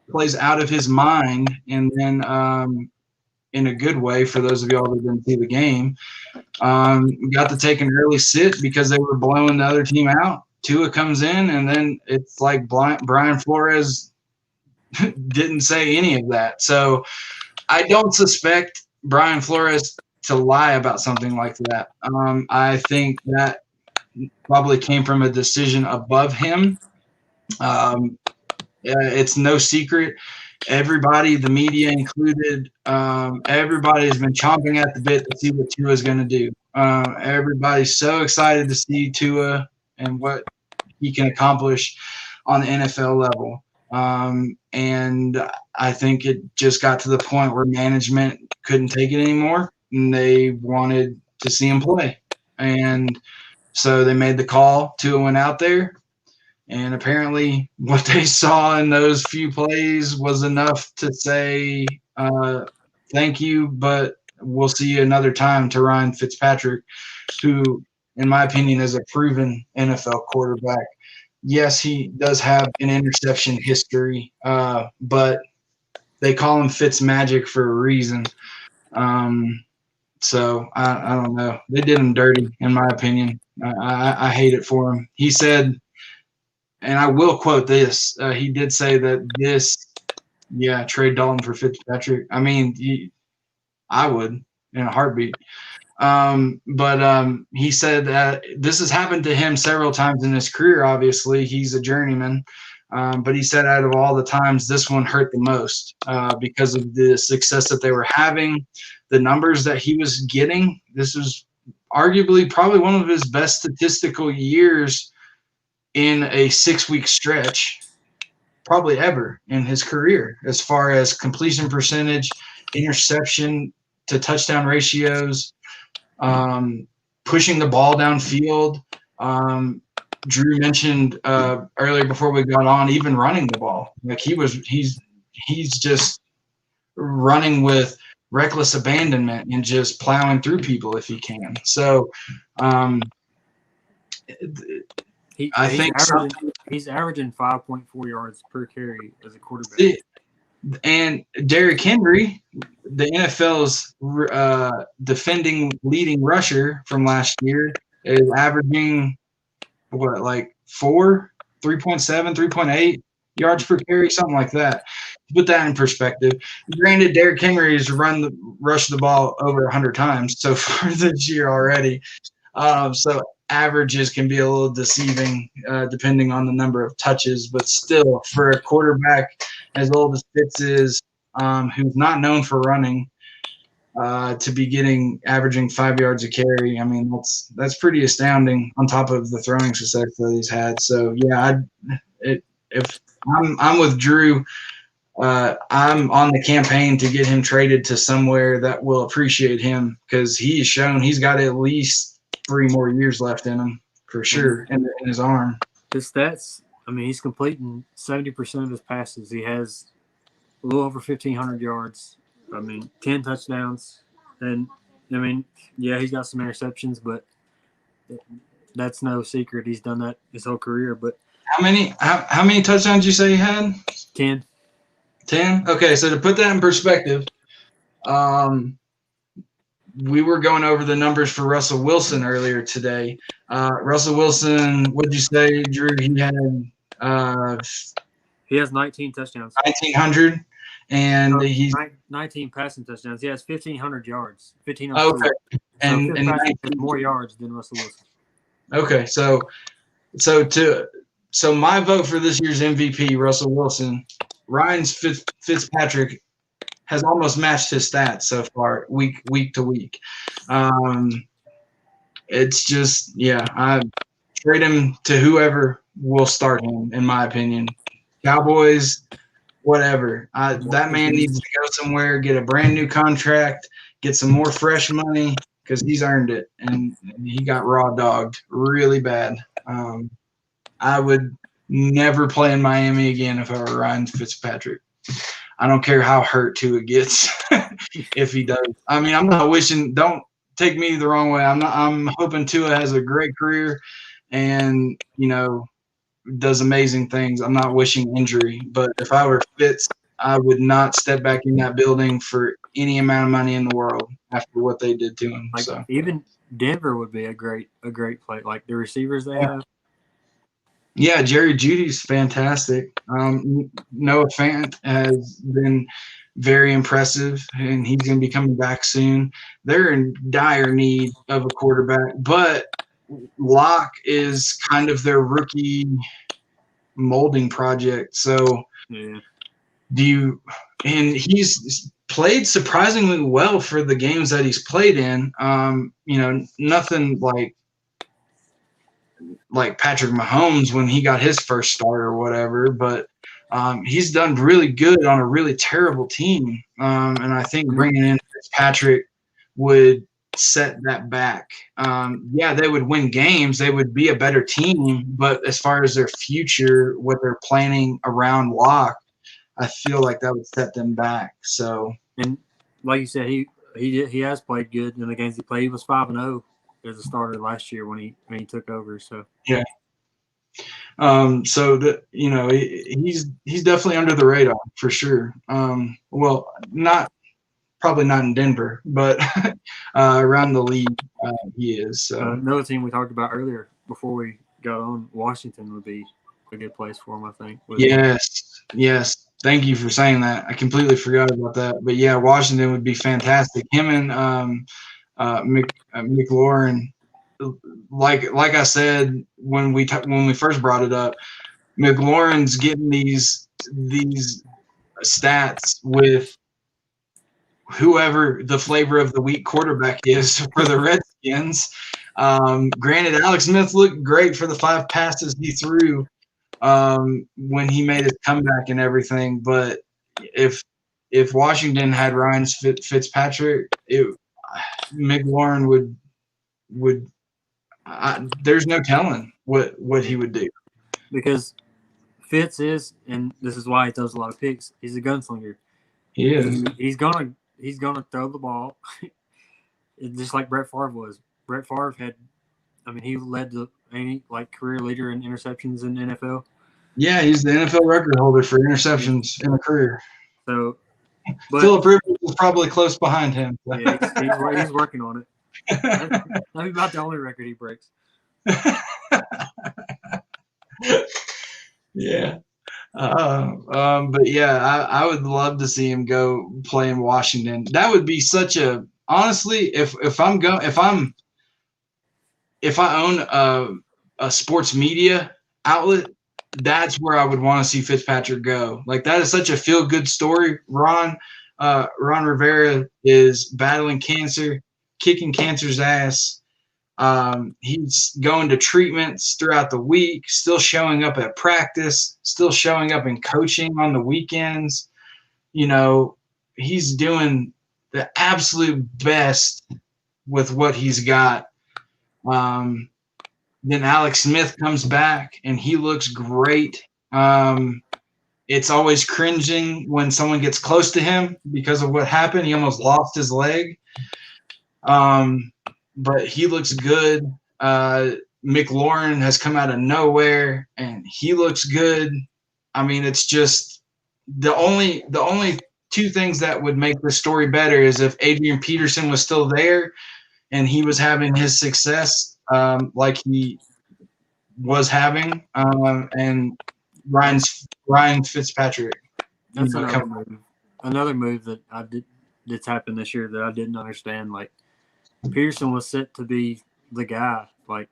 A: plays out of his mind, and then in a good way for those of y'all that didn't see the game, got to take an early sit because they were blowing the other team out. Tua comes in, and then it's like Brian Flores didn't say any of that. So I don't suspect Brian Flores to lie about something like that. I think that probably came from a decision above him. It's no secret. Everybody, the media included, everybody has been chomping at the bit to see what Tua is going to do. Everybody's so excited to see Tua and what he can accomplish on the NFL level. And I think it just got to the point where management couldn't take it anymore, and they wanted to see him play. And so they made the call. Tua went out there. And apparently what they saw in those few plays was enough to say, thank you, but we'll see you another time to Ryan Fitzpatrick, who, in my opinion, is a proven NFL quarterback. Yes, he does have an interception history, but they call him Fitzmagic for a reason. So I don't know. They did him dirty, in my opinion. I hate it for him. He said, and I will quote this. He did say that trade Dalton for Fitzpatrick. I mean, I would in a heartbeat. But he said that this has happened to him several times in his career. Obviously, he's a journeyman. But he said out of all the times, this one hurt the most because of the success that they were having, the numbers that he was getting. This was arguably probably one of his best statistical years in a 6-week stretch, probably ever in his career, as far as completion percentage, interception to touchdown ratios, pushing the ball downfield. Drew mentioned earlier before we got on, even running the ball. Like he's just running with reckless abandonment and just plowing through people if he can. So
B: he's averaging 5.4 yards per carry as a quarterback.
A: And Derrick Henry, the NFL's defending leading rusher from last year, is averaging like 3.7, 3.8 yards per carry, something like that. To put that in perspective, granted, Derrick Henry has rushed the ball over 100 times so far this year already. So averages can be a little deceiving depending on the number of touches, but still, for a quarterback as old as Fitz is, who's not known for running, to be averaging 5 yards a carry, I mean, that's pretty astounding on top of the throwing success that he's had. So yeah, if I'm with Drew, I'm on the campaign to get him traded to somewhere that will appreciate him, because he's shown he's got at least 3 more years left in him for sure, in his arm.
B: His stats, I mean, he's completing 70% of his passes. He has a little over 1,500 yards. I mean, 10 touchdowns. And, I mean, yeah, he's got some interceptions, but that's no secret. He's done that his whole career. But
A: how many touchdowns did you say he had?
B: 10.
A: 10? Okay, so to put that in perspective, we were going over the numbers for Russell Wilson earlier today. Russell Wilson, what did you say, Drew?
B: He has 19 touchdowns.
A: 1,900. And he's
B: 19 passing touchdowns. He has 1,500 yards. 1,500.
A: Okay.
B: So and more yards than Russell Wilson.
A: Okay, so So my vote for this year's MVP, Russell Wilson. Ryan Fitzpatrick has almost matched his stats so far, week to week. It's just, I trade him to whoever will start him, in my opinion. Cowboys, whatever. That man needs to go somewhere, get a brand new contract, get some more fresh money because he's earned it, and he got raw dogged really bad. I would never play in Miami again if I were Ryan Fitzpatrick. I don't care how hurt Tua gets if he does. I mean, I'm not wishing. Don't take me the wrong way. I'm hoping Tua has a great career, and does amazing things. I'm not wishing injury, but if I were Fitz, I would not step back in that building for any amount of money in the world after what they did to him. So
B: even Denver would be a great play. Like the receivers they have.
A: Yeah, Jerry Jeudy's fantastic. Noah Fant has been very impressive, and he's going to be coming back soon. They're in dire need of a quarterback, but Locke is kind of their rookie molding project. So and he's played surprisingly well for the games that he's played in. Nothing like Patrick Mahomes when he got his first start or whatever, but he's done really good on a really terrible team. And I think bringing in Fitzpatrick would set that back. They would win games. They would be a better team. But as far as their future, what they're planning around Locke, I feel like that would set them back. So,
B: and like you said, he has played good in the games he played. He was 5-0 as a starter last year when he took over. So
A: yeah. So that he's definitely under the radar for sure. Well, probably not in Denver, but around the league he is. So.
B: Another team we talked about earlier before we got on, Washington would be a good place for him, I think.
A: Yes. Thank you for saying that. I completely forgot about that. But yeah, Washington would be fantastic. Him and McLaurin. Like I said when we first brought it up, McLaurin's getting these stats with whoever the flavor of the week quarterback is for the Redskins. Granted, Alex Smith looked great for the 5 passes he threw when he made his comeback and everything, but if Washington had Ryan Fitzpatrick, McLaurin would. There's no telling what he would do.
B: Because Fitz is, and this is why he throws a lot of picks, he's a gunslinger.
A: He is.
B: He's gonna throw the ball, just like Brett Favre was. Brett Favre he led the career leader in interceptions in the NFL.
A: Yeah, he's the NFL record holder for interceptions in a career.
B: So,
A: Philip Rivers is probably close behind him.
B: Yeah, he's working on it. That'd be about the only record he breaks.
A: Yeah. But yeah, I would love to see him go play in Washington. That would be such a honestly, if I own a sports media outlet, that's where I would want to see Fitzpatrick go. Like that is such a feel good story. Ron Rivera is battling cancer, kicking cancer's ass. He's going to treatments throughout the week, still showing up at practice, still showing up in coaching on the weekends. He's doing the absolute best with what he's got. Then Alex Smith comes back and he looks great. It's always cringing when someone gets close to him because of what happened. He almost lost his leg. But he looks good. McLaurin has come out of nowhere and he looks good. I mean, it's just the only 2 things that would make the story better is if Adrian Peterson was still there and he was having his success like he was having, and Ryan Fitzpatrick.
B: That's another move that that's happened this year that I didn't understand. Like Peterson was set to be the guy, like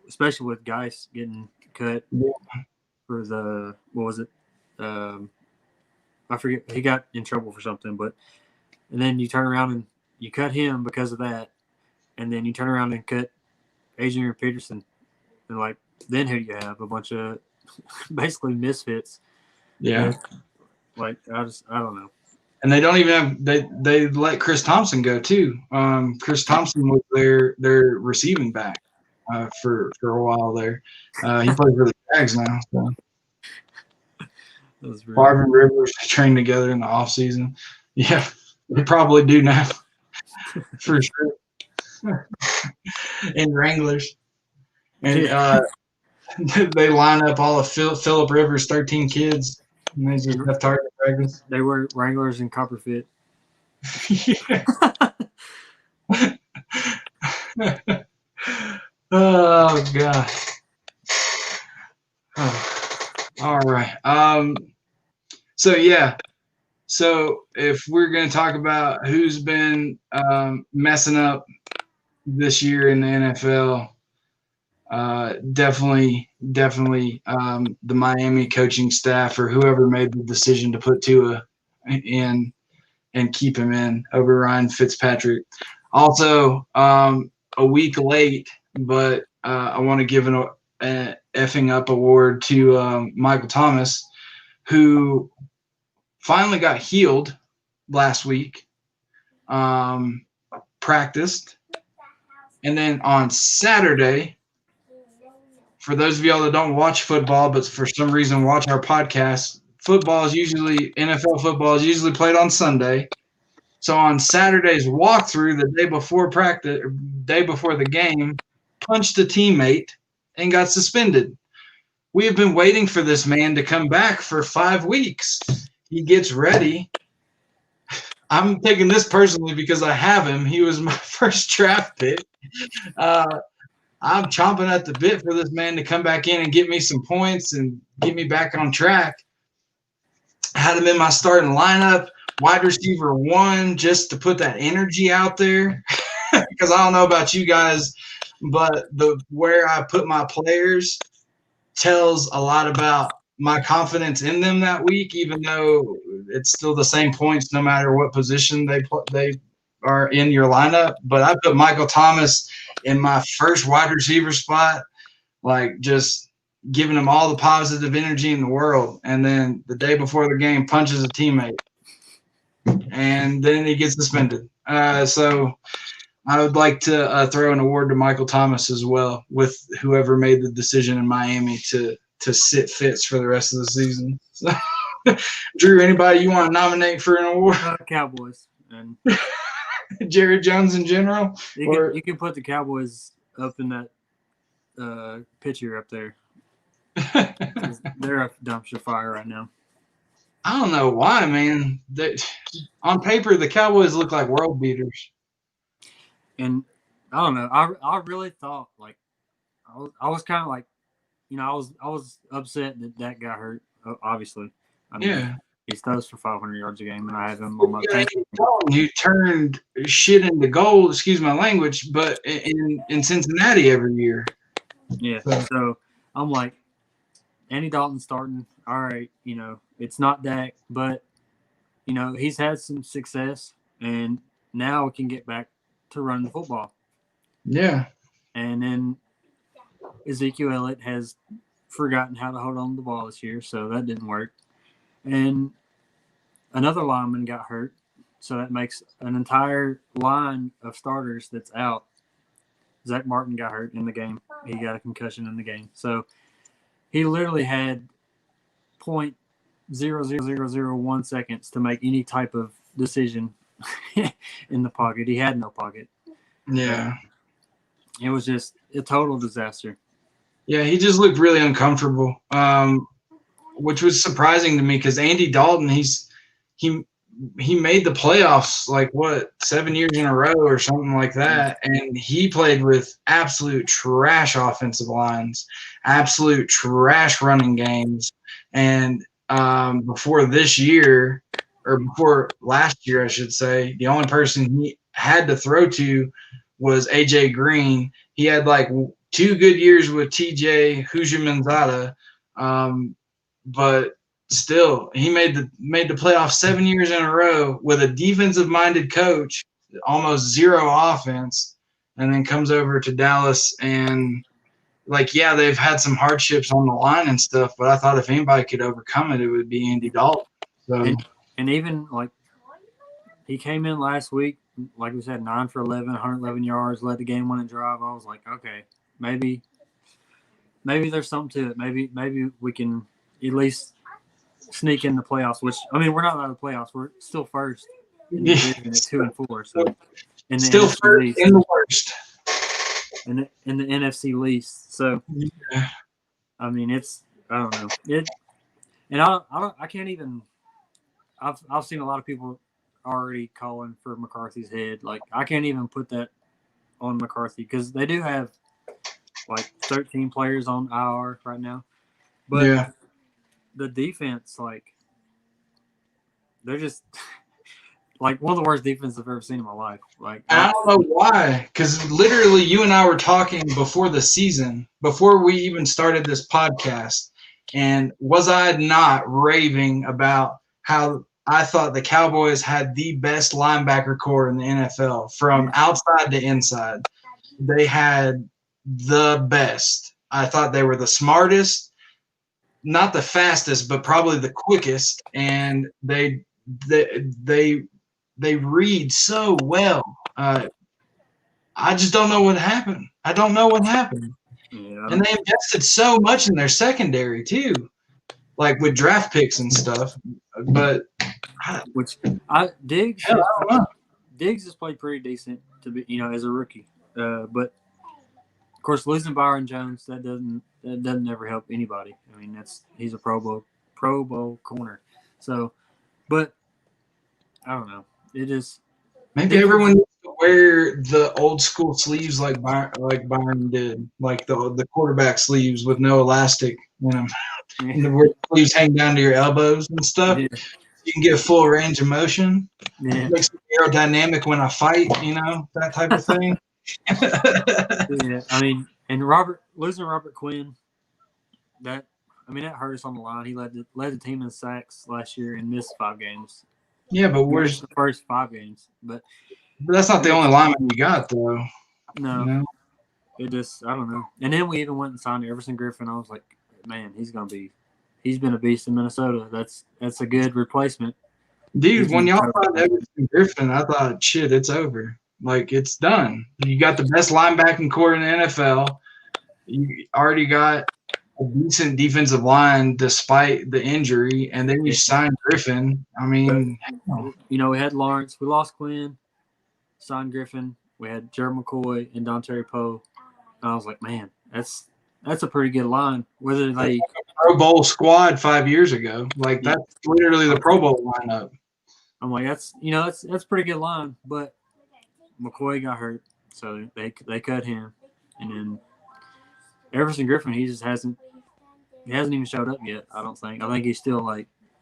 B: especially with guys getting cut.
A: Yeah.
B: for what was it? I forget. He got in trouble for something, and then you turn around and you cut him because of that, and then you turn around and cut Adrian Peterson, and then who do you have? A bunch of basically misfits.
A: Yeah.
B: I don't know.
A: And they don't even have they let Chris Thompson go too. Chris Thompson was their receiving back for a while there. He plays for the Jags now. So. Favre and Rivers trained together in the off season. Yeah, they probably do now, for sure. And Wranglers, and they line up all of Philip Rivers' 13 kids. And they just have target practice.
B: They were Wranglers and copper fit.
A: Oh God. Oh. All right. So yeah. So if we're going to talk about who's been messing up this year in the NFL, definitely the Miami coaching staff or whoever made the decision to put Tua in and keep him in over Ryan Fitzpatrick. Also, a week late, but I want to give an effing up award to Michael Thomas, who finally got healed last week, practiced, and then on Saturday, for those of y'all that don't watch football, but for some reason watch our podcast, NFL football is usually played on Sunday. So on Saturday's walkthrough, the day before the game, punched a teammate and got suspended. We have been waiting for this man to come back for 5 weeks. He gets ready. I'm taking this personally because I have him. He was my first draft pick. I'm chomping at the bit for this man to come back in and get me some points and get me back on track. I had him in my starting lineup, wide receiver 1, just to put that energy out there. Because I don't know about you guys, but where I put my players tells a lot about my confidence in them that week, even though it's still the same points no matter what position they are in your lineup. But I put Michael Thomas in my first wide receiver spot, just giving him all the positive energy in the world. And then the day before the game, punches a teammate. And then he gets suspended. So I would like to throw an award to Michael Thomas as well, with whoever made the decision in Miami to sit Fitz for the rest of the season. So, Drew, anybody you want to nominate for an award?
B: Cowboys. And
A: Jerry Jones in general?
B: You can put the Cowboys up in that picture up there. They're a dumpster fire right now.
A: I don't know why, man. On paper, the Cowboys look like world beaters.
B: And I don't know. I really thought I was kind of I was upset that got hurt. Obviously, he throws for 500 yards a game, and I have him on my team.
A: You turned shit into gold. Excuse my language, but in Cincinnati every year.
B: Yeah. So I'm like, Andy Dalton starting. All right, it's not Dak, but he's had some success, and now we can get back to running the football.
A: Yeah.
B: And then Ezekiel Elliott has forgotten how to hold on to the ball this year, so that didn't work. And another lineman got hurt, so that makes an entire line of starters that's out. Zach Martin got hurt in the game. He got a concussion in the game. So he literally had 0.00001 seconds to make any type of decision in the pocket. He had no pocket.
A: Yeah.
B: It was just a total disaster.
A: Yeah, he just looked really uncomfortable, which was surprising to me because Andy Dalton, he made the playoffs 7 years in a row or something like that, and he played with absolute trash offensive lines, absolute trash running games, and before last year, I should say, the only person he had to throw to was AJ Green. He had 2 good years with TJ Houshmandzadeh, but still, he made the playoffs 7 years in a row with a defensive minded coach, almost zero offense, and then comes over to Dallas and yeah, they've had some hardships on the line and stuff, but I thought if anybody could overcome it, it would be Andy Dalton. So
B: and even he came in last week, like we said, 9 for 11, 111 yards, led the game-winning drive. I was like, okay, maybe there's something to it. Maybe we can at least sneak in the playoffs. Which we're not out of the playoffs. We're still first in the division at 2-4. So in the
A: still
B: NFC
A: first
B: least,
A: in the worst.
B: In the NFC least. So
A: yeah.
B: It's I don't know it, and I can't even. I've seen a lot of people already calling for McCarthy's head. Like I can't even put that on McCarthy because they do have 13 players on IR right now, but the defense they're just one of the worst defenses I've ever seen in my life.
A: I don't know why, because literally you and I were talking before the season, before we even started this podcast, and was I not raving about how I thought the Cowboys had the best linebacker core in the NFL from outside to inside. They had the best. I thought they were the smartest, not the fastest, but probably the quickest, and they read so well. I just don't know what happened. I don't know what happened. Yeah. And they invested so much in their secondary too, with draft picks and stuff. But
B: Diggs has played pretty decent to be, as a rookie. But of course, losing Byron Jones that doesn't ever help anybody. He's a Pro Bowl corner. So, but I don't know. It is
A: maybe everyone needs to wear the old school sleeves like Byron did, like the quarterback sleeves with no elastic, where the sleeves hang down to your elbows and stuff. Yeah. You can get full range of motion. Yeah. It makes it aerodynamic when I fight, that type of thing.
B: Yeah, and losing Robert Quinn, that hurt us on the line. He led the team in sacks last year and missed 5 games.
A: Yeah, but where's
B: the first 5 games? But
A: that's not the only lineman you got, though.
B: No, it just I don't know. And then we even went and signed Everson Griffin. I was like, man, he's been a beast in Minnesota. That's a good replacement.
A: Dude, when y'all signed Everson Griffin, I thought, shit, it's over. It's done. You got the best linebacking core in the NFL. You already got a decent defensive line despite the injury, and then you signed Griffin.
B: We had Lawrence. We lost Quinn, signed Griffin. We had Gerald McCoy and Dontari Poe. And I was like, man, that's a pretty good line. Whether they
A: Pro Bowl squad 5 years ago, that's literally the Pro Bowl lineup.
B: I'm like, that's a pretty good line, but McCoy got hurt, so they cut him, and then Everson Griffin, he hasn't even showed up yet. I don't think. I think he's still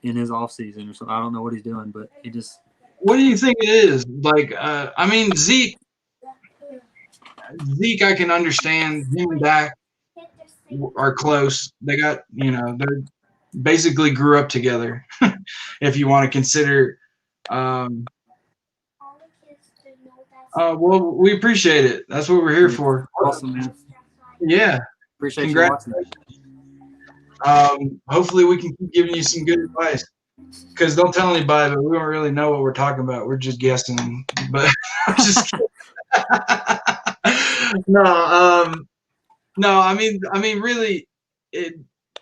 B: in his off season or something. I don't know what he's doing, but he just.
A: What do you think it is? Zeke, I can understand. Him and Dak are close. They got they're basically grew up together. If you want to consider. Well, we appreciate it. That's what we're here for.
B: Awesome, man.
A: Yeah.
B: Appreciate you watching.
A: Hopefully we can keep giving you some good advice. Because don't tell anybody, but we don't really know what we're talking about. We're just guessing. But I'm just kidding. Really,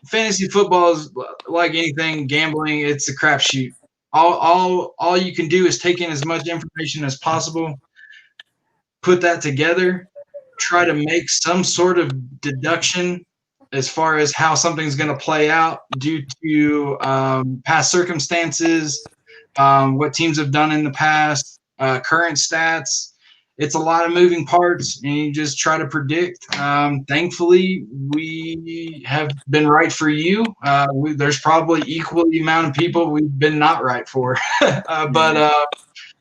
A: fantasy football is like anything, gambling. It's a crapshoot. All you can do is take in as much information as possible, put that together, try to make some sort of deduction as far as how something's going to play out due to past circumstances, what teams have done in the past, current stats. It's a lot of moving parts, and you just try to predict. Thankfully, we have been right for you. There's probably equally amount of people we've been not right for, but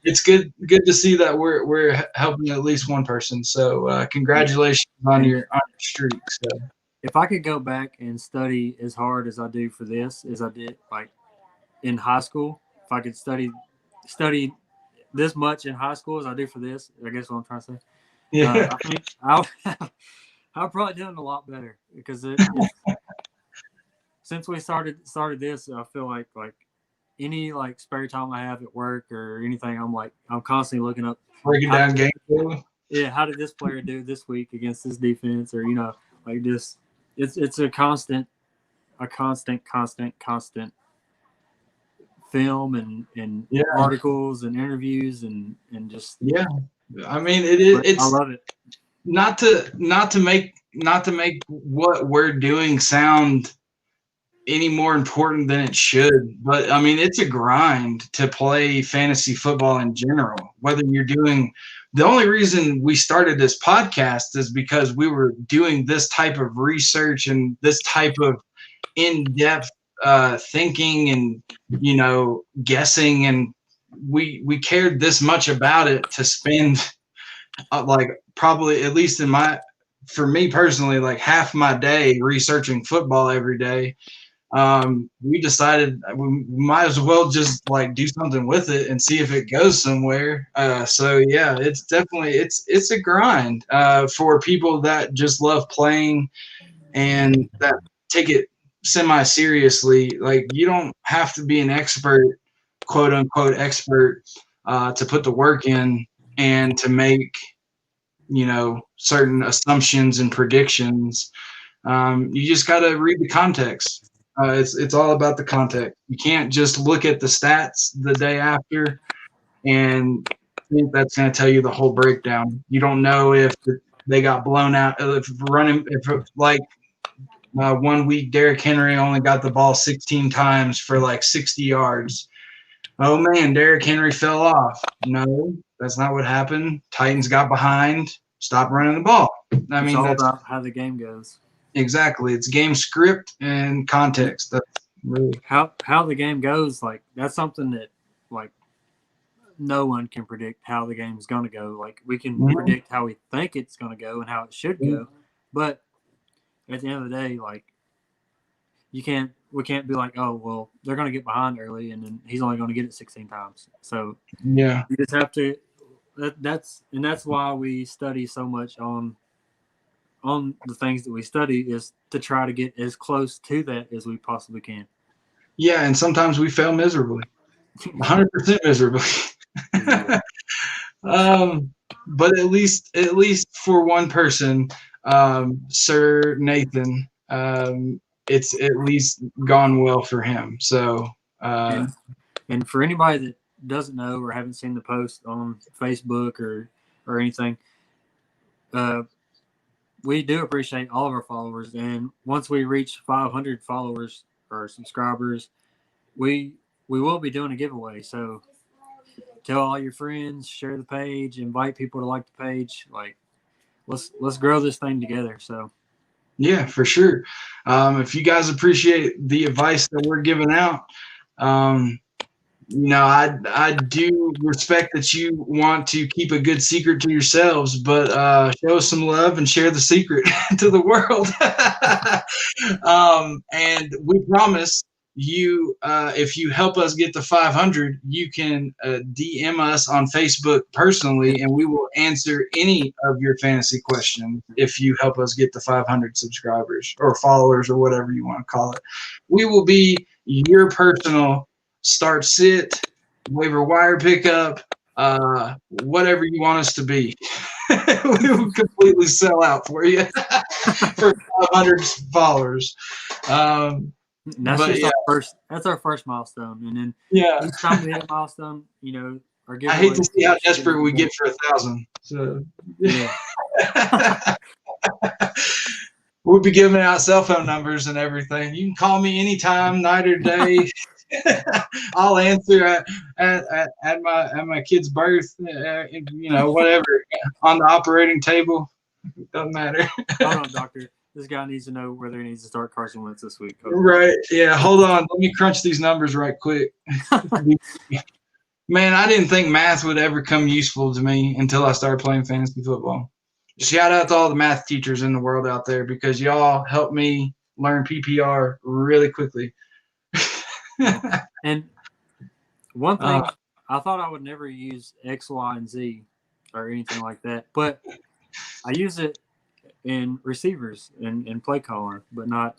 A: it's good to see that we're helping at least one person. So congratulations on your streak. So.
B: if I could go back and study as hard as I do for this as I did like in high school, if I could study this much in high school as I do for this, I guess what I'm trying to say.
A: Yeah.
B: I think I'll probably doing a lot better because it's since we started this, I feel like any like spare time I have at work or anything, I'm constantly looking up
A: Breaking down game film.
B: Yeah, how did this player do this week against this defense, or like just it's a constant film and articles and interviews and just
A: I mean it's
B: I love it.
A: Not to make what we're doing sound any more important than it should, but I mean it's a grind to play fantasy football in general. Whether you're doing the only reason we started this podcast is because we were doing this type of research and this type of in-depth thinking and guessing, and we cared this much about it to spend like probably at least for me personally, like half my day researching football every day. We decided we might as well just like do something with it and see if it goes somewhere. So yeah, it's definitely it's a grind for people that just love playing and that take it semi-seriously. Like you don't have to be an expert, quote unquote expert, to put the work in and to make certain assumptions and predictions. You just got to read the context. It's all about the context. You can't just look at the stats the day after and think that's going to tell you the whole breakdown. You don't know if they got blown out. If 1 week Derrick Henry only got the ball 16 times for like 60 yards. Oh man, Derrick Henry fell off. No, that's not what happened. Titans got behind, stopped running the ball.
B: It's all about how the game goes.
A: Exactly. It's game script and context. That's really
B: how the game goes. Like that's something that like no one can predict how the game's going to go. Like we can predict how we think it's going to go and how it should go, but at the end of the day, like we can't be like, oh well, they're going to get behind early and then he's only going to get it 16 times. So
A: yeah,
B: you just have to. That's why we study so much on the things that we study, is to try to get as close to that as we possibly can.
A: Yeah, and sometimes we fail miserably, 100% miserably. But at least for one person, Sir Nathan, it's at least gone well for him. So,
B: and for anybody that doesn't know or haven't seen the post on Facebook or anything, we do appreciate all of our followers. And once we reach 500 followers or subscribers, we will be doing a giveaway. So tell all your friends, share the page, invite people to like the page. Like let's grow this thing together. So
A: yeah, for sure. If you guys appreciate the advice that we're giving out, I do respect that you want to keep a good secret to yourselves, but show us some love and share the secret to the world. And we promise you, if you help us get to 500, you can DM us on Facebook personally, and we will answer any of your fantasy questions if you help us get to 500 subscribers or followers or whatever you want to call it. We will be your personal start sit, waiver wire pickup, whatever you want us to be. We will completely sell out for you for 500 followers.
B: That's our first milestone, and then each time we hit a milestone,
A: I hate to see how desperate we get for 1,000. So
B: yeah.
A: We'll be giving out cell phone numbers and everything. You can call me anytime, night or day. I'll answer at my kid's birth, whatever, on the operating table. Doesn't matter.
B: Hold on, doctor. This guy needs to know whether he needs to start Carson Wentz this week.
A: Right. Yeah. Hold on. Let me crunch these numbers right quick. Man, I didn't think math would ever come useful to me until I started playing fantasy football. shout out to all the math teachers in the world out there because y'all helped me learn PPR really quickly.
B: And one thing, I thought I would never use X, Y, and Z or anything like that, but I use it in receivers and play calling, but not.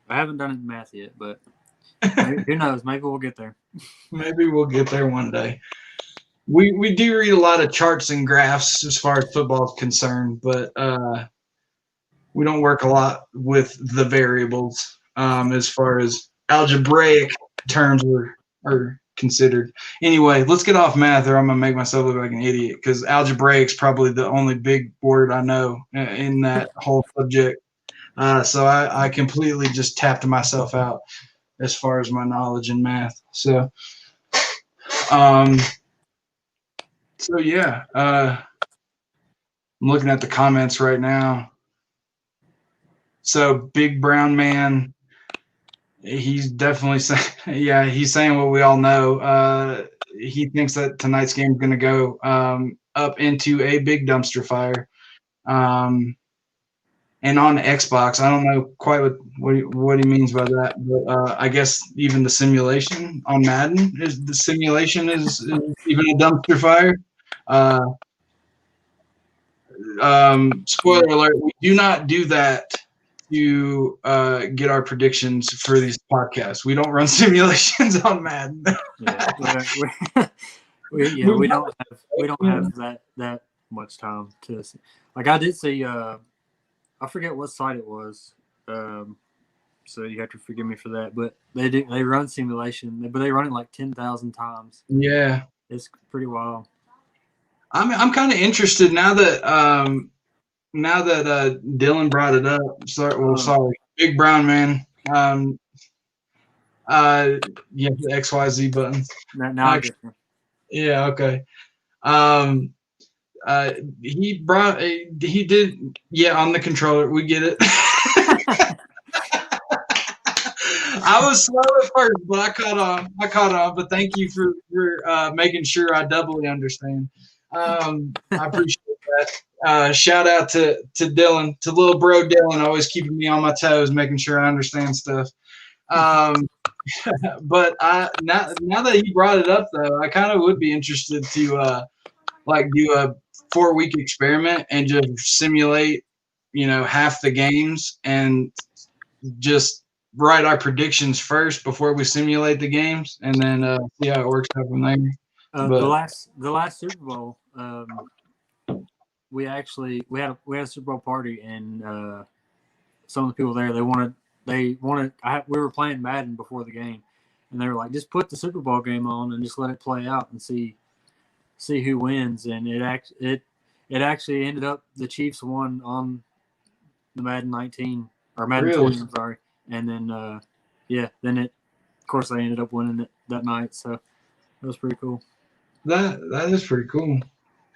B: I haven't done it in math yet, but who knows? Maybe we'll get there.
A: Maybe we'll get there one day. We do read a lot of charts and graphs as far as football is concerned, but we don't work a lot with the variables as far as algebraic terms are considered. Anyway, let's get off math or I'm going to make myself look like an idiot because algebraic is probably the only big word I know in that whole subject. So I completely just tapped myself out as far as my knowledge in math. So yeah, I'm looking at the comments right now. So Big Brown Man, he's definitely saying, yeah, he's saying what we all know. He thinks that tonight's game is going to go up into a big dumpster fire. And on Xbox, I don't know quite what he means by that, but I guess even the simulation on Madden is even a dumpster fire. Spoiler alert: we do not do that to get our predictions for these podcasts. We don't run simulations on Madden.
B: We don't have that much time to see. Like I did see. I forget what site it was, so you have to forgive me for that. But they run simulation, but they run it like 10,000 times.
A: Yeah,
B: it's pretty wild.
A: I'm kind of interested now that Dylan brought it up. Sorry, Big Brown Man. Yeah, the XYZ button.
B: Now I get it.
A: Yeah. Okay. He did. Yeah, on the controller. We get it. I was slow at first, but I caught on. But thank you for making sure I doubly understand. I appreciate that. Shout out to Dylan, to little bro Dylan, always keeping me on my toes, making sure I understand stuff. But now that he brought it up, though, I kind of would be interested to do a 4-week experiment and just simulate, half the games and just write our predictions first before we simulate the games, and then see how it works out from there.
B: The last Super Bowl, we had a Super Bowl party, and some of the people there we were playing Madden before the game, and they were like, just put the Super Bowl game on and just let it play out and see who wins. And it actually ended up the Chiefs won on the Madden 19 or Madden 20, I'm sorry. And then then of course they ended up winning it that night. So that was pretty cool.
A: That is pretty cool.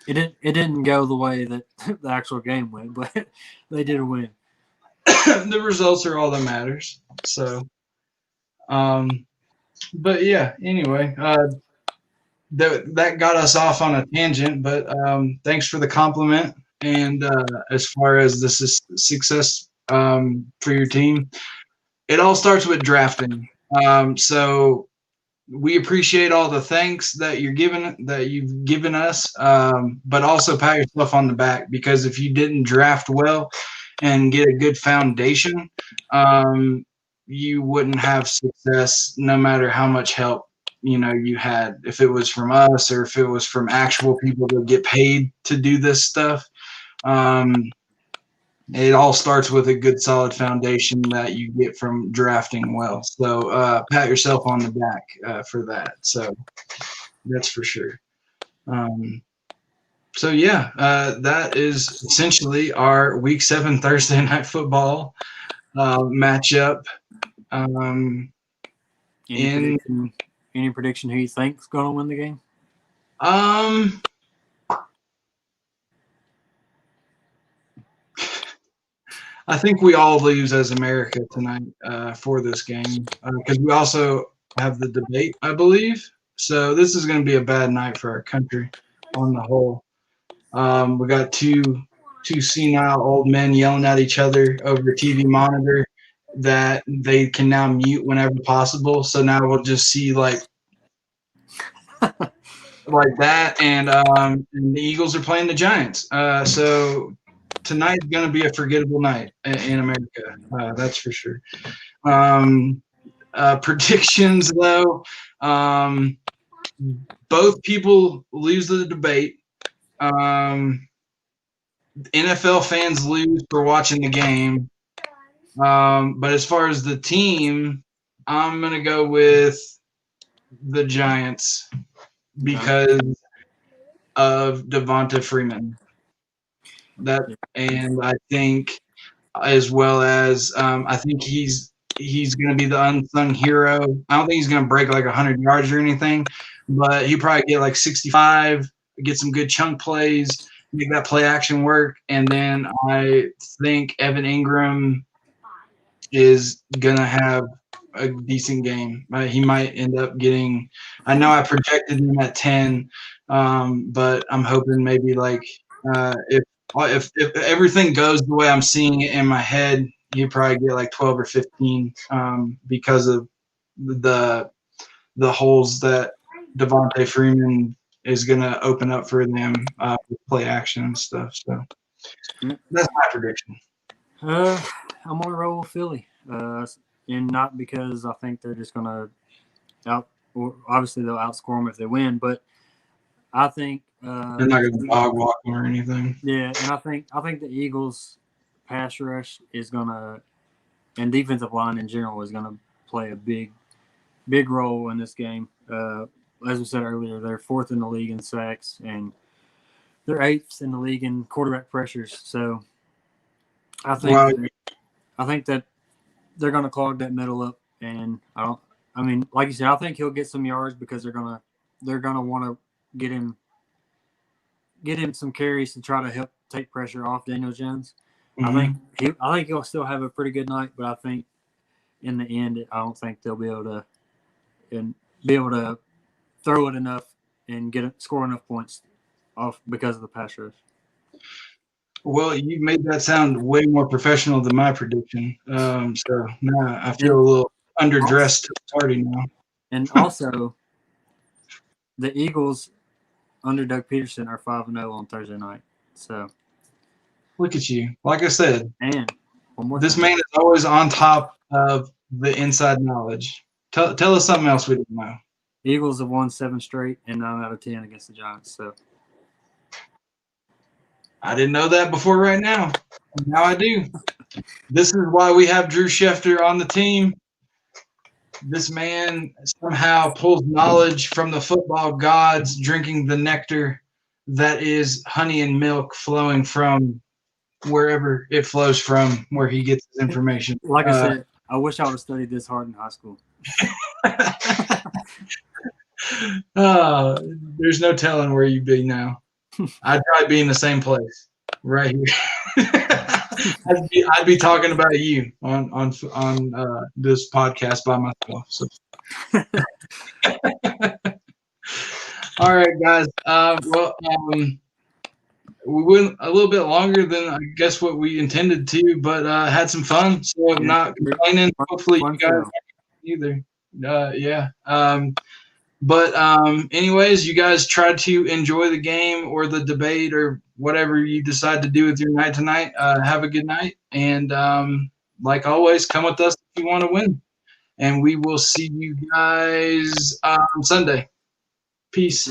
B: It didn't go the way that the actual game went, but they did win.
A: The results are all that matters. So, but yeah. Anyway, that got us off on a tangent. But thanks for the compliment. And as far as this is success for your team, it all starts with drafting. So we appreciate all the thanks that you've given us, but also pat yourself on the back, because if you didn't draft well and get a good foundation, you wouldn't have success no matter how much help you had, if it was from us or if it was from actual people that get paid to do this stuff. It all starts with a good solid foundation that you get from drafting well. So pat yourself on the back for that. So that's for sure. So yeah, that is essentially our Week 7 Thursday Night Football matchup.
B: Any prediction who you think's going to win the game?
A: I think we all lose as America tonight for this game, because we also have the debate, I believe. So this is going to be a bad night for our country on the whole. We got two two senile old men yelling at each other over a TV monitor that they can now mute whenever possible. So now we'll just see like that, and the Eagles are playing the Giants. So tonight's going to be a forgettable night in America. That's for sure. Predictions, though, both people lose the debate. NFL fans lose for watching the game. But as far as the team, I'm going to go with the Giants because of Devonta Freeman. And I think, as well as I think he's going to be the unsung hero. I don't think he's going to break like 100 yards or anything, but he'll probably get like 65, get some good chunk plays, make that play action work. And then I think Evan Ingram is going to have a decent game. He might end up getting – I know I projected him at 10, but I'm hoping maybe like if everything goes the way I'm seeing it in my head, he'd probably get like 12 or 15 because of the holes that Devonta Freeman is going to open up for them with play action and stuff. So that's my prediction.
B: I'm on a roll with Philly, and not because I think they're just going to obviously they'll outscore them if they win, but I think
A: they're not going to dog walk them or anything.
B: Yeah, and I think the Eagles' pass rush is going to, and defensive line in general is going to play a big role in this game. As we said earlier, they're 4th in the league in sacks, and they're 8th in the league in quarterback pressures. So I think that they're going to clog that middle up, and like you said, I think he'll get some yards because they're going to want to get him some carries to try to help take pressure off Daniel Jones. Mm-hmm. I think he'll still have a pretty good night, but I think in the end, I don't think they'll be able to throw it enough and score enough points off because of the pass rush.
A: Well, you made that sound way more professional than my prediction. So now I feel a little underdressed party now.
B: And also, the Eagles under Doug Peterson are 5-0 on Thursday night. So
A: look at you. Like I said,
B: and
A: this man is always on top of the inside knowledge. Tell us something else we didn't know.
B: The Eagles have won 7 straight and 9 out of 10 against the Giants. So
A: I didn't know that before right now. Now I do. This is why we have Drew Schefter on the team. This man somehow pulls knowledge from the football gods, drinking the nectar that is honey and milk flowing from wherever it flows from, where he gets his information.
B: Like I said, I wish I would have studied this hard in high school.
A: There's no telling where you'd be now. I'd probably be in the same place, right here. I'd be talking about you on this podcast by myself. So. All right, guys. We went a little bit longer than I guess what we intended to, but had some fun. So I'm not complaining. Hopefully you guys either. Yeah. But anyways, you guys try to enjoy the game or the debate or whatever you decide to do with your night tonight. Have a good night. And like always, come with us if you want to win. And we will see you guys on Sunday. Peace.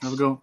B: Have a good one.